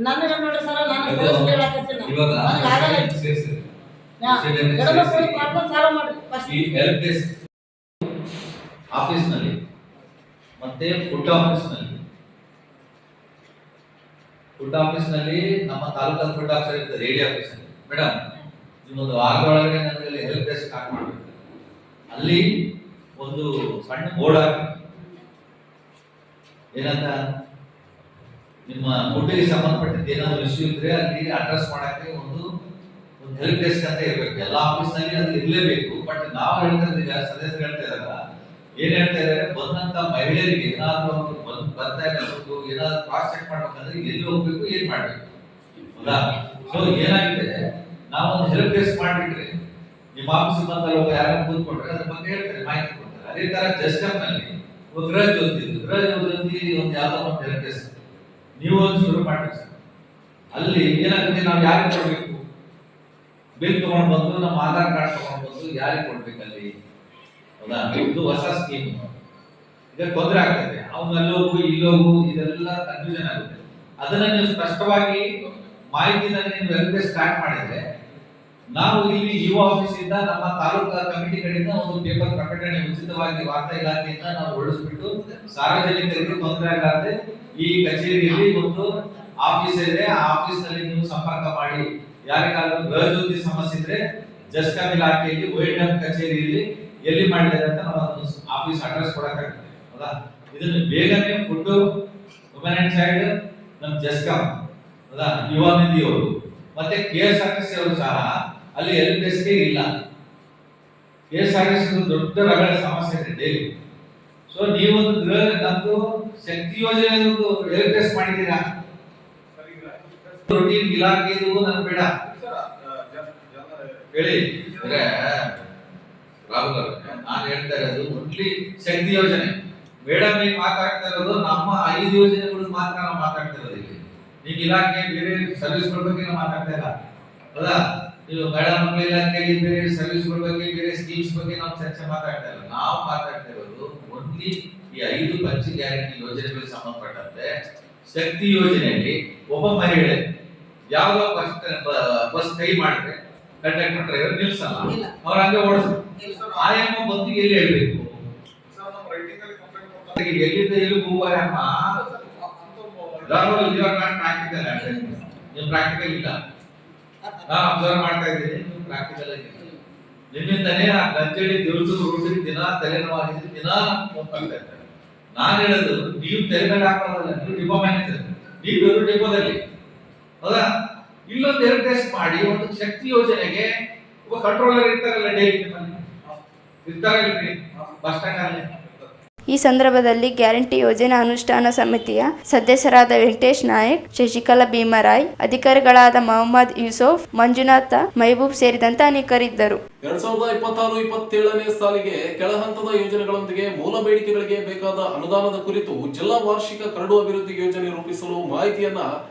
ನನಗೆ ನೋಡ್ರಿ ಸರ್, ನಾನು ಹೇಳಕತ್ತೀನಿ, ನನಗೆ ಆಗಲ್ಲ. ಪ್ರಾಬ್ಲಮ್ ಸಾಲ್ವ್ ಮಾಡ್ರಿ ಫಸ್ಟ್. ಈ ಹೆಲ್ಪ್ ಡೆಸ್ಕ್ ಆಫೀಸ್ ನಲ್ಲಿ ಮತ್ತೆ ಫುಡ್ ಆಫೀಸ್ ನಲ್ಲಿ ನಮ್ಮ ತಾಲೂಕಾ ಫುಡ್ ಆಫೀಸರ್ ಇರ್ತದೆ, ರೇಡಿ ಆಫೀಸ್ ಅಲ್ಲಿ. ಮೇಡಮ್, ನಿಮ್ಮೊಂದು ವಾರದೊಳಗಡೆ ನನಗೆ ಹೆಲ್ಪ್ ಡೆಸ್ಕ್ ಸ್ಟಾರ್ಟ್ ಮಾಡಬೇಕು. ಅಲ್ಲಿ ಒಂದು ಸಣ್ಣ ಬೋರ್ಡ್ ಹಾಕಿ, ಏನಂತ ನಿಮ್ಮ ಫುಡ್ಗೆ ಸಂಬಂಧಪಟ್ಟಿದ್ದು ಏನಾದ್ರು ಇಶ್ಯೂ ಇದ್ರೆ ಅಲ್ಲಿ ಅಡ್ರೆಸ್ ಮಾಡಕ್ಕೆ ಒಂದು ಹೆಲ್ಪ್ ಡೆಸ್ಕ್ ಅಂತ ಇರಬೇಕು. ಎಲ್ಲ ಆಫೀಸ್ ನಲ್ಲಿ ಅದು ಇರಲೇಬೇಕು. ಬಟ್ ನಾವು ಹೇಳ್ತಿರೋದು, ಈಗ ಸದಸ್ಯರು ಹೇಳ್ತಾ ಇದಾರ, ಏನ್ ಹೇಳ್ತಾ ಇದಾರೆ, ಬಂದಂತ ಮಹಿಳೆಯರಿಗೆ ಏನಾದ್ರು ಬರ್ತಾ ಇರಬೇಕು, ಏನಾದ್ರು ಕ್ರಾಸ್ ಚೆಕ್ ಮಾಡ್ಬೇಕಂದ್ರೆ ಎಲ್ಲಿ ಹೋಗ್ಬೇಕು, ಏನ್ ಮಾಡ್ಬೇಕು, ಹೌದಾ? ಸೊ ಏನಾಗಿದೆ, ನಾವೊಂದು ಹೆಲ್ಪ್ ಡೆಸ್ಕ್ ಮಾಡ್ಬಿಟ್ರೆ ನಿಮ್ಮ ಆಫೀಸ್ ಬಂದ ಯಾರು ಕೂತ್ಕೊಂಡ್ರೆ ಅದ್ರ ಬಗ್ಗೆ ಹೇಳ್ತಾರೆ, ಮಾಹಿತಿ ಕೊಡ್ತಾರೆ. ಅದೇ ತರ ಜಸ್ಟಮ್ ನಲ್ಲಿ ಗೃಹ ಜ್ಯೋತಿ ಒಂದು ಯಾವ್ದೋ ಒಂದು ಹೆಲ್ಪ್ ಡೆಸ್ಕ್ ನೀವು ಒಂದು ಶುರು ಮಾಡ್ಬೇಕು ಸರ್. ಅಲ್ಲಿ ಏನಾಗುತ್ತೆ, ನಾವು ಯಾರಿಗೆ ಕೊಡ್ಬೇಕು? ಬಿಲ್ ತಗೊಂಡು ಬಂದು ನಮ್ಮ ಆಧಾರ್ ಕಾರ್ಡ್ ತಗೊಂಡು ಬಂದು ಯಾರಿಗೆ ಕೊಡ್ಬೇಕಲ್ಲಿ, ಹೌದಾ? ಇದು ಹೊಸ ಸ್ಕೀಮ್. ಈಗ ತೊಂದರೆ ಆಗ್ತದೆ, ಅವ್ನು ಅಲ್ಲೋಗು ಇಲ್ಲೋಗು, ಇದೆಲ್ಲ ಕನ್ಫ್ಯೂಷನ್ ಆಗುತ್ತೆ. ಅದನ್ನ ನೀವು ಸ್ಪಷ್ಟವಾಗಿ ಮಾಹಿತಿನ ನೀವು ವೆಲ್ಫೇರ್ ಸ್ಟಾರ್ಟ್ ಮಾಡಿದ್ರೆ ನಾವು ಇಲ್ಲಿ ಯುವ ಆಫೀಸ್ ಇಂದ ನಮ್ಮ ತಾಲೂಕಾ ಕಮಿಟಿ ಕಡೆಯಿಂದ ಒಂದು ಪೇಪರ್ ಪ್ರಕಟಣೆ ಉಚಿತವಾಗಿ ವಾರ್ತಾ ಇಲಾಖೆಯಿಂದ ನಾವು ಹೊರಡಿಸ್ಬಿಟ್ಟು ಸಾರ್ವಜನಿಕರಿಗೆ ತೊಂದರೆ ಆಗದೆ ಈ ಕಚೇರಿಯಲ್ಲಿ ಒಂದು ಆಫೀಸ್ ಇದೆ, ಆ ಆಫೀಸ್ ನಲ್ಲಿ ನೀವು ಸಂಪರ್ಕ ಮಾಡಿ. ಯಾರಿಗಾದ್ರೂ ಗೃಹಜ್ಯೋತಿ ಸಮಸ್ಯೆ ಇದ್ರೆ ಜಸ್ಕಾಂ ಇಲಾಖೆಯಲ್ಲಿ OIDM ಕಚೇರಿಯಲ್ಲಿ ಎಲ್ಲಿ ಮಾಡಿದ್ದಾರೆ ಅಂತ ನಾವು ಆಫೀಸ್ ಅಡ್ರೆಸ್ ಕೊಡಕ್ಕಾಗ್ತದೆ. ಹೌದಾ? ಇದನ್ನು ಬೇಗನೆ ಫುಡ್ ವುಮೆನ್ ಅಂಡ್ ಚೈಲ್ಡ್ ನಮ್ಮ ಜಸ್ಕಾಂ, ಹೌದಾ, ಯುವ ನಿಧಿಯವರು ಮತ್ತೆ KSRTC ಅವರು ಸಹ ಅಲ್ಲಿ LPSK ಇಲ್ಲ. KSRTC ದೊಡ್ಡ ರಗಡ ಸಮಸ್ಯೆ ಇದೆ ಡೈಲಿ. ಸೊ ನೀವೊಂದು ನಮ್ದು ಶಕ್ತಿ ಯೋಜನೆ ಒಂದು LPS ಮಾಡಿದ್ದೀರಾ? ರೂಟೀನ್ ಇಲಾಖೆದು ನನ್ ಬೇಡ ಹೇಳಿ. ರಾಹುಲ್ ಅವರು ನಾನು ಹೇಳ್ತಾ ಇರೋದು ಒನ್ಲಿ ಶಕ್ತಿ ಯೋಜನೆ. ಮೇಡಮ್ ಈಗ ಮಾತಾಡ್ತಾ ಇರೋದು ನಮ್ಮ 5 ಯೋಜನೆಗಳು ಮಾತ್ರ ನಾವು ಮಾತಾಡ್ತಾ ಇರೋದು. ಇಲ್ಲಿ ಈಗ ಇಲಾಖೆ ಬೇರೆ ಸರ್ವಿಸ್ಗಳ ಬಗ್ಗೆ ನಾವು ಮಾತಾಡ್ತಾ ಇಲ್ಲ. ಹೌದಾ? ನೀವು ಮೇಡಮ್ ಮಕ್ಕಳ ಇಲಾಖೆಗೆ ಬೇರೆ ಸರ್ವಿಸ್ಗಳ ಬಗ್ಗೆ ಬೇರೆ ಸ್ಕೀಮ್ಸ್ ಬಗ್ಗೆ ನಾವು ಚರ್ಚೆ ಮಾತಾಡ್ತಾ ಇಲ್ಲ. ನಾವು ಮಾತಾಡ್ತಾ ಇರೋದು ಒನ್ಲಿ ಈ 5 ಪಂಚ ಗ್ಯಾರಂಟಿ ಯೋಜನೆಗಳಿಗೆ ಸಂಬಂಧಪಟ್ಟಂತೆ ಶಕ್ತಿ ಯೋಜನೆಯಲ್ಲಿ ಒಬ್ಬ ಮಹಿಳೆ ಯಾವಾಗ ಬಸ್ ಕೈ ಮಾಡಿದ್ರೆ ಕಂಡಕ್ಟರ್ ಡ್ರೈವರ್ ನಿಲ್ಸಲ್ಲ, ಅವ್ರ ಹಂಗೆ ಓಡಿಸ್ತಾರೆ. ಆಯಮ್ಮ ಬಂದು ಎಲ್ಲಿ ಹೇಳ್ಬೇಕು? ಎಲ್ಲಿಂದ ಎಲ್ಲಿ ಹೋಗುವಮ್ಮ? ನೀವು ಪ್ರಾಕ್ಟಿಕಲ್ ಇಲ್ಲ, ನಾನು ಅಬ್ಸರ್ವ್ ಮಾಡ್ತಾ ಇದ್ದೀನಿ. ನೀವು ಪ್ರಾಕ್ಟಿಕಲ್ ಆಗಿ ನಿಮ್ಮಿಂದನೇ ಆ ಗಂಜಳಿ ದಿವಸದ ರೂಟಿಗೆ ದಿನ ತಲೆನೋವಾಗಿದ್ದು ದಿನ ಹೋಗ್ತಾ ಇರ್ತಾರೆ. ನಾನು ಹೇಳೋದು ನೀವು ತಲೆ ಮೇಲೆ ಹಾಕೋದಲ್ಲ, ನೀವು ಡಿಪೋ ಮ್ಯಾನೇಜರ್, ನೀವು ಡಿಪೋದಲ್ಲಿ. ಹೌದಾ? ಇಲ್ಲೊಂದು 2 ಟೆಸ್ಟ್ ಮಾಡಿ ಒಂದು ಶಕ್ತಿ ಯೋಜನೆಗೆ ಒಬ್ಬ ಕಂಟ್ರೋಲರ್ ಇರ್ತಾರಲ್ಲ, ಡೈಲಿ ಇರ್ತಾರಲ್ರಿ ಬಸ್ ಸ್ಟ್ಯಾಂಡ್ ಅಲ್ಲಿ. ಈ ಸಂದರ್ಭದಲ್ಲಿ ಗ್ಯಾರಂಟಿ ಯೋಜನಾ ಅನುಷ್ಠಾನ ಸಮಿತಿಯ ಸದಸ್ಯರಾದ ವೆಂಕಟೇಶ್ ನಾಯಕ್, ಶಶಿಕಲಾ ಭೀಮರಾಯ್, ಅಧಿಕಾರಿಗಳಾದ ಮೊಹಮ್ಮದ್ ಯೂಸುಫ್, ಮಂಜುನಾಥ, ಮೈಬೂಬ್ ಸೇರಿದಂತೆ ಅನೇಕರಿದ್ದರು. 2026-27ನೇ ಸಾಲಿಗೆ ಕೆಳಹಂತದ ಯೋಜನೆಗಳೊಂದಿಗೆ ಮೂಲ ಬೇಡಿಕೆಗಳಿಗೆ ಬೇಕಾದ ಅನುದಾನದ ಕುರಿತು ಜಿಲ್ಲಾ ವಾರ್ಷಿಕ ಕರಡು ಅಭಿವೃದ್ಧಿ ಯೋಜನೆ ರೂಪಿಸಲು ಮಾಹಿತಿಯನ್ನ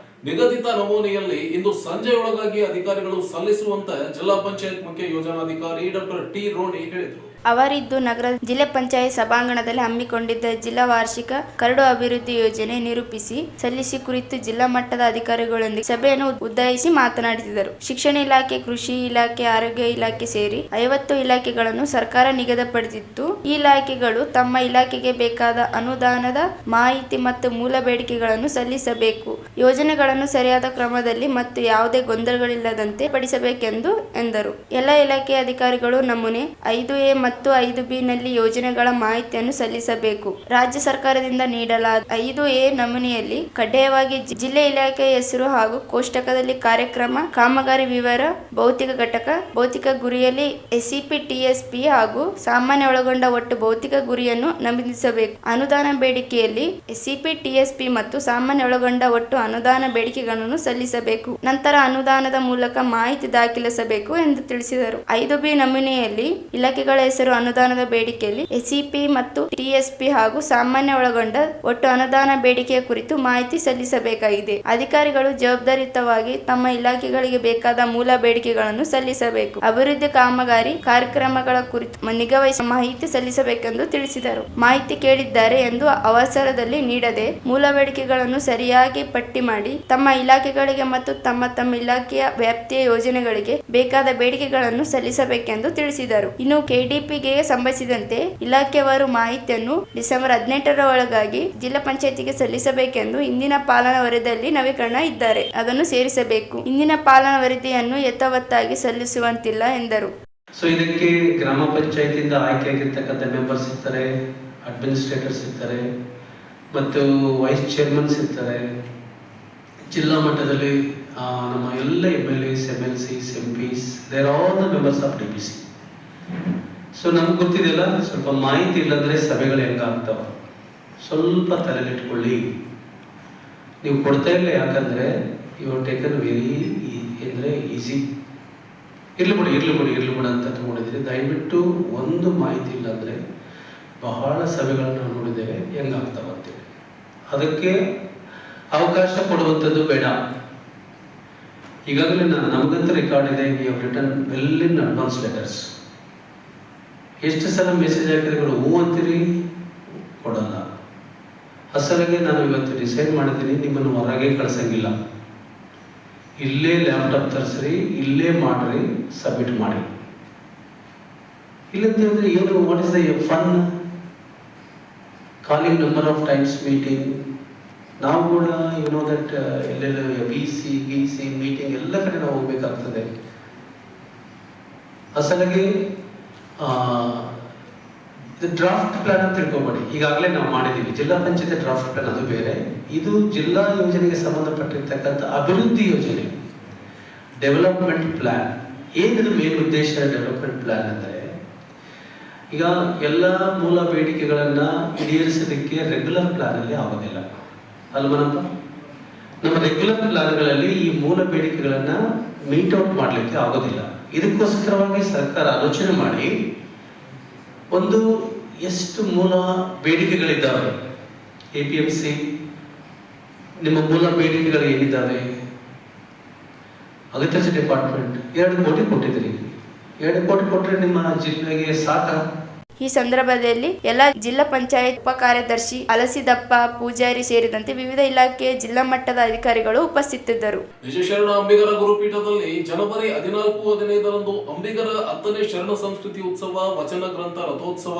ನಿಗದಿತ ನಮೂನೆಯಲ್ಲಿ ಇಂದು ಸಂಜೆಯೊಳಗಾಗಿ ಅಧಿಕಾರಿಗಳು ಸಲ್ಲಿಸುವಂತೆ ಜಿಲ್ಲಾ ಪಂಚಾಯತ್ ಮುಖ್ಯ ಯೋಜನಾಧಿಕಾರಿ ಡಾಕ್ಟರ್ ಟಿ ರೋಣಿ ಹೇಳಿದರು. ಅವರಿದ್ದು ನಗರ ಜಿಲ್ಲಾ ಪಂಚಾಯತ್ ಸಭಾಂಗಣದಲ್ಲಿ ಹಮ್ಮಿಕೊಂಡಿದ್ದ ಜಿಲ್ಲಾ ವಾರ್ಷಿಕ ಕರಡು ಅಭಿವೃದ್ಧಿ ಯೋಜನೆ ನಿರೂಪಿಸಿ ಸಲ್ಲಿಸಿ ಕುರಿತು ಜಿಲ್ಲಾ ಮಟ್ಟದ ಅಧಿಕಾರಿಗಳೊಂದಿಗೆ ಸಭೆಯನ್ನು ಉದ್ದೇಶಿಸಿ ಮಾತನಾಡಿದರು. ಶಿಕ್ಷಣ ಇಲಾಖೆ, ಕೃಷಿ ಇಲಾಖೆ, ಆರೋಗ್ಯ ಇಲಾಖೆ ಸೇರಿ 50 ಇಲಾಖೆಗಳನ್ನು ಸರ್ಕಾರ ನಿಗದಿಪಡಿಸಿದ್ದು, ಈ ಇಲಾಖೆಗಳು ತಮ್ಮ ಇಲಾಖೆಗೆ ಬೇಕಾದ ಅನುದಾನದ ಮಾಹಿತಿ ಮತ್ತು ಮೂಲ ಬೇಡಿಕೆಗಳನ್ನು ಸಲ್ಲಿಸಬೇಕು. ಯೋಜನೆಗಳನ್ನು ಸರಿಯಾದ ಕ್ರಮದಲ್ಲಿ ಮತ್ತು ಯಾವುದೇ ಗೊಂದಲಗಳಿಲ್ಲದಂತೆ ಪಡಿಸಬೇಕೆಂದು ಎಂದರು. ಎಲ್ಲ ಇಲಾಖೆಯ ಅಧಿಕಾರಿಗಳು ನಮೂನೆ 5A ಮತ್ತು 5B ನಲ್ಲಿ ಯೋಜನೆಗಳ ಮಾಹಿತಿಯನ್ನು ಸಲ್ಲಿಸಬೇಕು. ರಾಜ್ಯ ಸರ್ಕಾರದಿಂದ ನೀಡಲಾದ 5A ನಮೂನೆಯಲ್ಲಿ ಕಡ್ಡಾಯವಾಗಿ ಜಿಲ್ಲೆ ಇಲಾಖೆಯ ಹೆಸರು ಹಾಗೂ ಕೋಷ್ಟಕದಲ್ಲಿ ಕಾರ್ಯಕ್ರಮ, ಕಾಮಗಾರಿ ವಿವರ, ಭೌತಿಕ ಘಟಕ, ಭೌತಿಕ ಗುರಿಯಲ್ಲಿ SCP, TSP ಹಾಗೂ ಸಾಮಾನ್ಯ ಒಳಗೊಂಡ ಒಟ್ಟು ಭೌತಿಕ ಗುರಿಯನ್ನು ನಮೂದಿಸಬೇಕು. ಅನುದಾನ ಬೇಡಿಕೆಯಲ್ಲಿ SCP, TSP ಮತ್ತು ಸಾಮಾನ್ಯ ಒಳಗೊಂಡ ಒಟ್ಟು ಅನುದಾನ ಬೇಡಿಕೆಗಳನ್ನು ಸಲ್ಲಿಸಬೇಕು. ನಂತರ ಅನುದಾನದ ಮೂಲಕ ಮಾಹಿತಿ ದಾಖಲಿಸಬೇಕು ಎಂದು ತಿಳಿಸಿದರು. 5B ನಮೂನೆಯಲ್ಲಿ ಇಲಾಖೆಗಳ ಹೆಸರು, ಅನುದಾನದ ಬೇಡಿಕೆಯಲ್ಲಿ SCP ಮತ್ತು TSP ಹಾಗೂ ಸಾಮಾನ್ಯ ಒಳಗೊಂಡ ಒಟ್ಟು ಅನುದಾನ ಬೇಡಿಕೆಯ ಕುರಿತು ಮಾಹಿತಿ ಸಲ್ಲಿಸಬೇಕಾಗಿದೆ. ಅಧಿಕಾರಿಗಳು ಜವಾಬ್ದಾರಿಯುತವಾಗಿ ತಮ್ಮ ಇಲಾಖೆಗಳಿಗೆ ಬೇಕಾದ ಮೂಲ ಬೇಡಿಕೆಗಳನ್ನು ಸಲ್ಲಿಸಬೇಕು. ಅಭಿವೃದ್ಧಿ ಕಾಮಗಾರಿ ಕಾರ್ಯಕ್ರಮಗಳ ಕುರಿತು ನಿಗಾವಹಿಸಿ ಮಾಹಿತಿ ಸಲ್ಲಿಸಬೇಕೆಂದು ತಿಳಿಸಿದರು. ಮಾಹಿತಿ ಕೇಳಿದ್ದಾರೆ ಎಂದು ಅವಸರದಲ್ಲಿ ನೀಡದೆ ಮೂಲ ಬೇಡಿಕೆಗಳನ್ನು ಸರಿಯಾಗಿ ಪಟ್ಟಿ ಮಾಡಿ ತಮ್ಮ ಇಲಾಖೆಗಳಿಗೆ ಮತ್ತು ತಮ್ಮ ಇಲಾಖೆಯ ವ್ಯಾಪ್ತಿಯ ಯೋಜನೆಗಳಿಗೆ ಬೇಕಾದ ಬೇಡಿಕೆಗಳನ್ನು ಸಲ್ಲಿಸಬೇಕೆಂದು ತಿಳಿಸಿದರು. ಇನ್ನು KDPಗೆ ಸಂಬಂಧಿಸಿದಂತೆ ಇಲಾಖೆಯವರು ಮಾಹಿತಿಯನ್ನು ಡಿಸೆಂಬರ್ 18ರ ಒಳಗಾಗಿ ಜಿಲ್ಲಾ ಪಂಚಾಯತಿಗೆ ಸಲ್ಲಿಸಬೇಕೆಂದು ಇಂದಿನ ಪಾಲನಾ ವರದಿಯಲ್ಲಿ ನವೀಕರಣ ಇದ್ದಾರೆ, ಅದನ್ನು ಸೇರಿಸಬೇಕು. ಇಂದಿನ ಪಾಲನಾ ವರದಿಯನ್ನು ಯಥಾವತ್ತಾಗಿ ಸಲ್ಲಿಸುವಂತಿಲ್ಲ ಎಂದರು. ಸೊ ಇದಕ್ಕೆ ಗ್ರಾಮ ಪಂಚಾಯತಿಯಿಂದ ಆಯ್ಕೆಯಾಗಿರ್ತಕ್ಕಂಥ ಮೆಂಬರ್ಸ್ ಇರ್ತಾರೆ, ಅಡ್ಮಿನಿಸ್ಟ್ರೇಟರ್ಸ್ ಇರ್ತಾರೆ ಮತ್ತು ವೈಸ್ ಚೇರ್ಮನ್ಸ್ ಇರ್ತಾರೆ. ಜಿಲ್ಲಾ ಮಟ್ಟದಲ್ಲಿ ನಮ್ಮ ಎಲ್ಲ MLAs, MLCs, MPs, they are all the members of DPC. So ನಮ್ಗೆ ಗೊತ್ತಿದೆಯಲ್ಲ, ಸ್ವಲ್ಪ ಮಾಹಿತಿ ಇಲ್ಲಂದರೆ ಸಭೆಗಳು ಹೆಂಗಾಗ್ತಾವ, ಸ್ವಲ್ಪ ತಲೆಲಿಟ್ಕೊಳ್ಳಿ. ನೀವು ಕೊಡ್ತಾ ಇಲ್ಲ, ಯಾಕಂದರೆ ಯು ಟೇಕನ್ ವೆರಿ ಅಂದರೆ ಈಸಿ. ಇರ್ಲಿ ಬಿಡಿ ಅಂತ ತಗೊಂಡಿದ್ದೀರಿ. ದಯವಿಟ್ಟು ಒಂದು ಮಾಹಿತಿ ಇಲ್ಲಾಂದರೆ ಬಹಳ ಸಭೆಗಳನ್ನು ನೋಡಿದ್ದೇವೆ ಹೆಂಗಾಗ್ತಾವ ಅಂತೇಳಿ. ಅದಕ್ಕೆ ಅವಕಾಶ ಕೊಡುವಂಥದ್ದು ಬೇಡ. ಈಗಾಗಲೇ ನಮಗಂತ ರೆಕಾರ್ಡ್ ಇದೆ, we have written well in advance letters. ಎಷ್ಟು ಸಲ ಮೆಸೇಜ್ ಹಾಕಿದ್ರೆ ಹೂ ಅಂತೀರಿ, ಕೊಡಲ್ಲ. ಅಸಲಿಗೆ ನಾನು ಇವತ್ತು ಡಿಸೈಡ್ ಮಾಡಿದ್ದೀನಿ, ನಿಮ್ಮನ್ನು ಹೊರಗೆ ಕಳ್ಸಂಗಿಲ್ಲ. ಇಲ್ಲೇ ಲ್ಯಾಪ್ಟಾಪ್ ತರಿಸ್ರಿ, ಇಲ್ಲೇ ಮಾಡ್ರಿ, ಸಬ್ಮಿಟ್ ಮಾಡಿ. ಇಲ್ಲಂತಂದ್ರೆ ಏನು, what is the fun? Calling number of times meeting. ನಾವು ಕೂಡ ದಟ್ ಎಲ್ಲೆಲ್ಲ BC ಮೀಟಿಂಗ್ ಎಲ್ಲ ಕಡೆ ನಾವು ಹೋಗ್ಬೇಕಾಗ್ತದೆ. ಅಸಲಿಗೆ ಡ್ರಾಫ್ಟ್ ಪ್ಲಾನ್ ಅಂತ ತಿಳ್ಕೊಬೇಡಿ. ಈಗಾಗಲೇ ನಾವು ಮಾಡಿದ್ದೀವಿ ಜಿಲ್ಲಾ ಪಂಚಾಯತ್ ಡ್ರಾಫ್ಟ್ ಪ್ಲಾನ್, ಅದು ಬೇರೆ. ಇದು ಜಿಲ್ಲಾ ಯೋಜನೆಗೆ ಸಂಬಂಧಪಟ್ಟಿರ್ತಕ್ಕಂಥ ಅಭಿವೃದ್ಧಿ ಯೋಜನೆ, ಡೆವಲಪ್ಮೆಂಟ್ ಪ್ಲಾನ್. ಏನಿದು ಮೇನ್ ಉದ್ದೇಶ ಡೆವಲಪ್ಮೆಂಟ್ ಪ್ಲಾನ್ ಅಂದರೆ, ಈಗ ಎಲ್ಲ ಮೂಲ ಬೇಡಿಕೆಗಳನ್ನು ಈಡೇರಿಸಲಿಕ್ಕೆ ರೆಗ್ಯುಲರ್ ಪ್ಲಾನಲ್ಲಿ ಆಗೋದಿಲ್ಲ ಅಲ್ವನಪ್ಪ. ನಮ್ಮ ರೆಗ್ಯುಲರ್ ಪ್ಲಾನ್ಗಳಲ್ಲಿ ಈ ಮೂಲ ಬೇಡಿಕೆಗಳನ್ನು ಮೀಟ್ ಔಟ್ ಮಾಡಲಿಕ್ಕೆ ಆಗೋದಿಲ್ಲ. ಇದಕ್ಕೋಸ್ಕರವಾಗಿ ಸರ್ಕಾರ ಆಲೋಚನೆ ಮಾಡಿ ಒಂದು ಎಷ್ಟು ಮೂಲ ಬೇಡಿಕೆಗಳಿದ್ದಾವೆ, APMC ನಿಮ್ಮ ಮೂಲ ಬೇಡಿಕೆಗಳು ಏನಿದ್ದಾವೆ, ಅಗ್ರಿಕಲ್ಚರ್ ಡಿಪಾರ್ಟ್ಮೆಂಟ್ 2 ಕೋಟಿ ಕೊಟ್ಟಿದ್ರಿ. 2 ಕೋಟಿ ಕೊಟ್ಟರೆ ನಿಮ್ಮ ಜಿಲ್ಲೆಗೆ ಸಾಕ? ಈ ಸಂದರ್ಭದಲ್ಲಿ ಎಲ್ಲ ಜಿಲ್ಲಾ ಪಂಚಾಯತ್ ಉಪ ಕಾರ್ಯದರ್ಶಿ ಅಲಸಿದಪ್ಪ ಪೂಜಾರಿ ಸೇರಿದಂತೆ ವಿವಿಧ ಇಲಾಖೆಯ ಜಿಲ್ಲಾ ಮಟ್ಟದ ಅಧಿಕಾರಿಗಳು ಉಪಸ್ಥಿತರಿದ್ದರು. ನಿಜಶರಣ ಅಂಬಿಗರ ಗುರುಪೀಠದಲ್ಲಿ ಜನವರಿ 14-15ರಂದು ಅಂಬಿಗರ 10ನೇ ಶರಣ ಸಂಸ್ಕೃತಿ ಉತ್ಸವ, ವಚನ ಗ್ರಂಥ ರಥೋತ್ಸವ,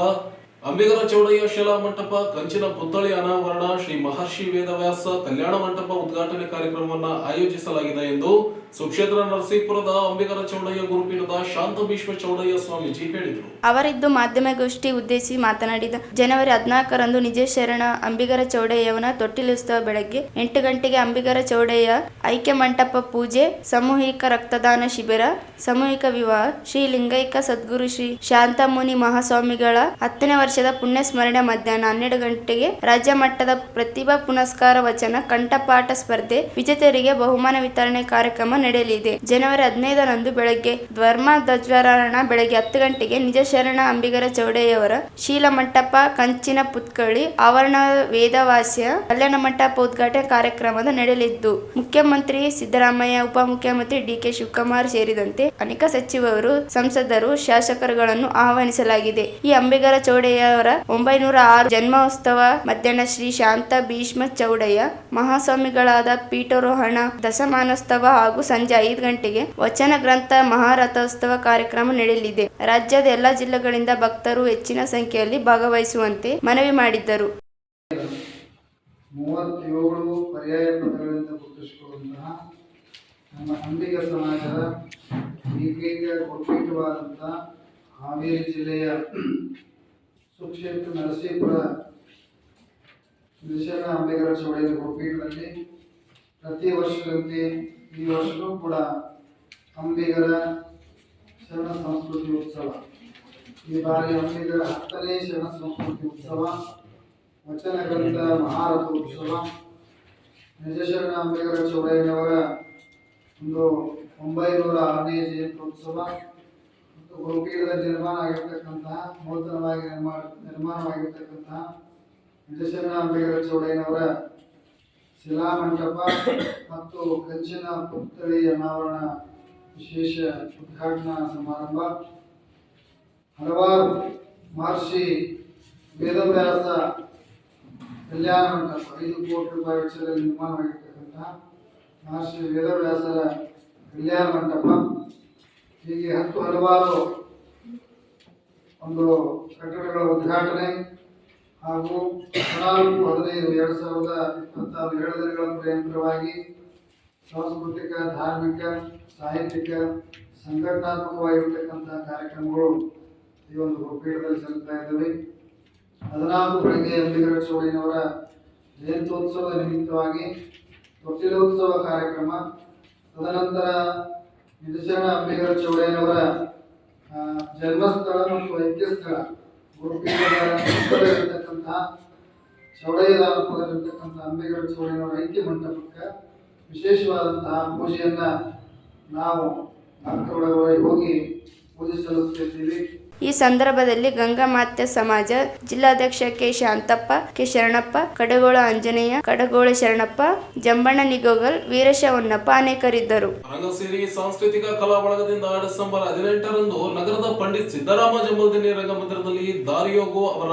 ಅಂಬಿಗರ ಚೌಡಯ್ಯ ಶಿಲಾ ಮಂಟಪ, ಕಂಚಿನ ಪುತ್ಥಳಿ ಅನಾವರಣ, ಶ್ರೀ ಮಹರ್ಷಿ ವೇದವ್ಯಾಸ ಕಲ್ಯಾಣ ಮಂಟಪ ಉದ್ಘಾಟನೆ ಕಾರ್ಯಕ್ರಮವನ್ನು ಆಯೋಜಿಸಲಾಗಿದೆ ಎಂದು ಸುಕ್ಷೇತ್ರ ನರಸೀಪುರದ ಅಂಬಿಗರ ಚೌಡಯ್ಯ ಗುರುಪೀಠದ ಶಾಂತ ಭೀಷ್ಮ ಚೌಡಯ್ಯ ಸ್ವಾಮೀಜಿ ಹೇಳಿದರು. ಅವರಿದ್ದು ಮಾಧ್ಯಮಗೋಷ್ಠಿ ಉದ್ದೇಶಿಸಿ ಮಾತನಾಡಿದ ಜನವರಿ 14ರಂದು ನಿಜಶರಣ ಅಂಬಿಗರ ಚೌಡಯ್ಯನ ತೊಟ್ಟಿಲುತ್ಸವ ಬೆಳಗ್ಗೆ 8 ಗಂಟೆಗೆ ಅಂಬಿಗರ ಚೌಡಯ್ಯ ಐಕ್ಯ ಮಂಟಪ ಪೂಜೆ, ಸಾಮೂಹಿಕ ರಕ್ತದಾನ ಶಿಬಿರ, ಸಾಮೂಹಿಕ ವಿವಾಹ, ಶ್ರೀ ಲಿಂಗೈಕ ಸದ್ಗುರು ಶ್ರೀ ಶಾಂತಮುನಿ ಮಹಾಸ್ವಾಮಿಗಳ 10ನೇ ವರ್ಷದ ಪುಣ್ಯ ಸ್ಮರಣೆ ಮಧ್ಯಾಹ್ನ 12 ಗಂಟೆಗೆ ರಾಜ್ಯ ಮಟ್ಟದ ಪ್ರತಿಭಾ ಪುನಸ್ಕಾರ ವಚನ ಕಂಠಪಾಠ ಸ್ಪರ್ಧೆ ವಿಜೇತರಿಗೆ ಬಹುಮಾನ ವಿತರಣೆ ಕಾರ್ಯಕ್ರಮ ನಡೆಯಲಿದೆ. ಜನವರಿ 15ರಂದು ಬೆಳಗ್ಗೆ ಧರ್ಮ ಧ್ವಜಾರೋಹಣ, ಬೆಳಗ್ಗೆ 10 ಗಂಟೆಗೆ ನಿಜಶರಣ ಅಂಬಿಗರ ಚೌಡಯ್ಯವರ ಶೀಲ ಮಂಟಪ ಕಂಚಿನ ಪುತ್ಥಳಿ ಆವರಣ ವೇದವಾಸ್ಯ ಕಲ್ಯಾಣ ಮಂಟಪ ಉದ್ಘಾಟನೆ ಕಾರ್ಯಕ್ರಮದ ನಡೆಯಲಿದ್ದು ಮುಖ್ಯಮಂತ್ರಿ ಸಿದ್ದರಾಮಯ್ಯ, ಉಪಮುಖ್ಯಮಂತ್ರಿ DK ಶಿವಕುಮಾರ್ ಸೇರಿದಂತೆ ಅನೇಕ ಸಚಿವರು, ಸಂಸದರು, ಶಾಸಕರುಗಳನ್ನು ಆಹ್ವಾನಿಸಲಾಗಿದೆ. ಈ ಅಂಬಿಗರ ಚೌಡಯ್ಯವರ 906 ಜನ್ಮೋತ್ಸವ ಮಧ್ಯಾಹ್ನ ಶ್ರೀ ಶಾಂತ ಭೀಷ್ಮ ಚೌಡಯ್ಯ ಮಹಾಸ್ವಾಮಿಗಳಾದ ಪೀಠಾರೋಹಣ, ದಶಮಾನೋತ್ಸವ ಹಾಗೂ ಸಂಜೆ 5 ಗಂಟೆಗೆ ವಚನ ಗ್ರಂಥ ಮಹಾರಥೋತ್ಸವ ಕಾರ್ಯಕ್ರಮ ನಡೆಯಲಿದೆ. ರಾಜ್ಯದ ಎಲ್ಲ ಜಿಲ್ಲೆಗಳಿಂದ ಭಕ್ತರು ಹೆಚ್ಚಿನ ಸಂಖ್ಯೆಯಲ್ಲಿ ಭಾಗವಹಿಸುವಂತೆ ಮನವಿ ಮಾಡಿದ್ದರು. 37 ಪರ್ಯಾಯ ಪದಗಳಿಂದ ಗುರುತಿಸಿಕೊಳ್ಳುವಂತಹ ನಮ್ಮ ಅಂಬಿಗ ಸಮಾಜದ ಏಕೈಕ ಗುರುಪೀಠವಾದಂಥ ಹಾವೇರಿ ಜಿಲ್ಲೆಯ ಸುಕ್ಷೇತ್ರ ನರಸೀಪುರ ನಿಜಶರಣ ಅಂಬಿಗರ ಚೌಡಯ್ಯ ಗುರುಪೀಠದಲ್ಲಿ ಪ್ರತಿ ವರ್ಷದಂತೆ ಈ ವರ್ಷವೂ ಕೂಡ ಅಂಬಿಗರ ಶರಣ ಸಂಸ್ಕೃತಿ ಉತ್ಸವ, ಈ ಬಾರಿ ಅಂಬಿಗರ 10ನೇ ಶರಣ ಸಂಸ್ಕೃತಿ ಉತ್ಸವ, ವಚನ ಗ್ರಂಥ ಮಹಾರಥೋತ್ಸವ, ನಿಜಶರಣ ಅಂಬಿಗರ ಚೌಡಯ್ಯನವರ ಒಂದು 906ನೇ ಜಯಂತ್ಯೋತ್ಸವ ಮತ್ತು ಗುರುಪೀಠದಲ್ಲಿ ನಿರ್ಮಾಣ ಆಗಿರ್ತಕ್ಕಂತಹ ನೂತನವಾಗಿ ನಿರ್ಮಾಣವಾಗಿರ್ತಕ್ಕಂತಹ ನಿಜಶರಣ ಅಂಬಿಗರ ಚೌಡಯ್ಯನವರ ಶಿಲಾ ಮಂಟಪ ಮತ್ತು ಕಂಚಿನ ಪುತ್ಥಳಿ ಅನಾವರಣ ವಿಶೇಷ ಉದ್ಘಾಟನಾ ಸಮಾರಂಭ, ಹಲವಾರು ಮಹರ್ಷಿ ವೇದವ್ಯಾಸ ಕಲ್ಯಾಣ ಮಂಟಪ 5 ಕೋಟಿ ರೂಪಾಯಿ ವೆಚ್ಚದಲ್ಲಿ ನಿರ್ಮಾಣವಾಗಿರ್ತಕ್ಕಂತಹ ಮಹರ್ಷಿ ವೇದವ್ಯಾಸರ ಕಲ್ಯಾಣ ಮಂಟಪ, ಹೀಗೆ ಹಲವಾರು ಒಂದು ಕಟ್ಟಡಗಳ ಉದ್ಘಾಟನೆ ಹಾಗೂ 14-15-2026 7 ದಿನಗಳ ಪರ್ಯಂತರವಾಗಿ ಸಾಂಸ್ಕೃತಿಕ, ಧಾರ್ಮಿಕ, ಸಾಹಿತ್ಯಿಕ, ಸಂಘಟನಾತ್ಮಕವಾಗಿರ್ತಕ್ಕಂಥ ಕಾರ್ಯಕ್ರಮಗಳು ಈ ಒಂದು ಗುರುಪೀಠದಲ್ಲಿ ಜರುಗ್ತಾ ಇದ್ದಾವೆ. 14 ಬೆಳಗ್ಗೆ ಅಂಬಿಗರ ಚೌಡಯ್ಯನವರ ಜಯಂತ್ಯೋತ್ಸವದ ನಿಮಿತ್ತವಾಗಿ ತೊಟ್ಟಿಲೋತ್ಸವ ಕಾರ್ಯಕ್ರಮ, ತದನಂತರ ನಿಜಶರಣ ಅಂಬಿಗರ ಚೌಡಯ್ಯನವರ ಜನ್ಮಸ್ಥಳ ಮತ್ತು ಐಕ್ಯಸ್ಥಳ ಗುರುಪೀಠದಲ್ಲಿರ್ತಕ್ಕಂತಹ ಚೌಡಯ್ಯದಾನಪುರದಲ್ಲಿರ್ತಕ್ಕಂಥ ಅಂಬಿಗರ ಚೌಡಯ್ಯನವರ ಐಕ್ಯ ಮಂಟಪಕ್ಕೆ ವಿಶೇಷವಾದಂತಹ ಪೂಜೆಯನ್ನ ನಾವು ಭಕ್ತರೊಳಗೆ ಹೋಗಿ ಪೂಜೆ ಸಲ್ಲಿಸುತ್ತಿದ್ದೀವಿ. ಈ ಸಂದರ್ಭದಲ್ಲಿ ಗಂಗಾ ಮಾತೆ ಸಮಾಜ ಜಿಲ್ಲಾಧ್ಯಕ್ಷ ಕೆ ಶಾಂತಪ್ಪ, ಕೆ ಶರಣಪ್ಪ, ಕಡಗೋಳ ಆಂಜನೇಯ, ಕಡಗೋಳ ಶರಣಪ್ಪ, ಜಂಬಣ್ಣ ನಿಗೋಗಲ್, ವೀರೇಶ ಹೊನ್ನಪ್ಪ ಅನೇಕರಿದ್ದರು. ರಂಗಸಿರಿ ಸಾಂಸ್ಕೃತಿಕ ಕಲಾ ಬಳಗದಿಂದ ಡಿಸೆಂಬರ್ 18ರಂದು ನಗರದ ಪಂಡಿತ್ ಸಿದ್ದರಾಮ ಜಂಬಲ್ದಿನ್ನಿ ರಂಗಮಂದಿರದಲ್ಲಿ ದಾರಿಯೋಗು ಅವರ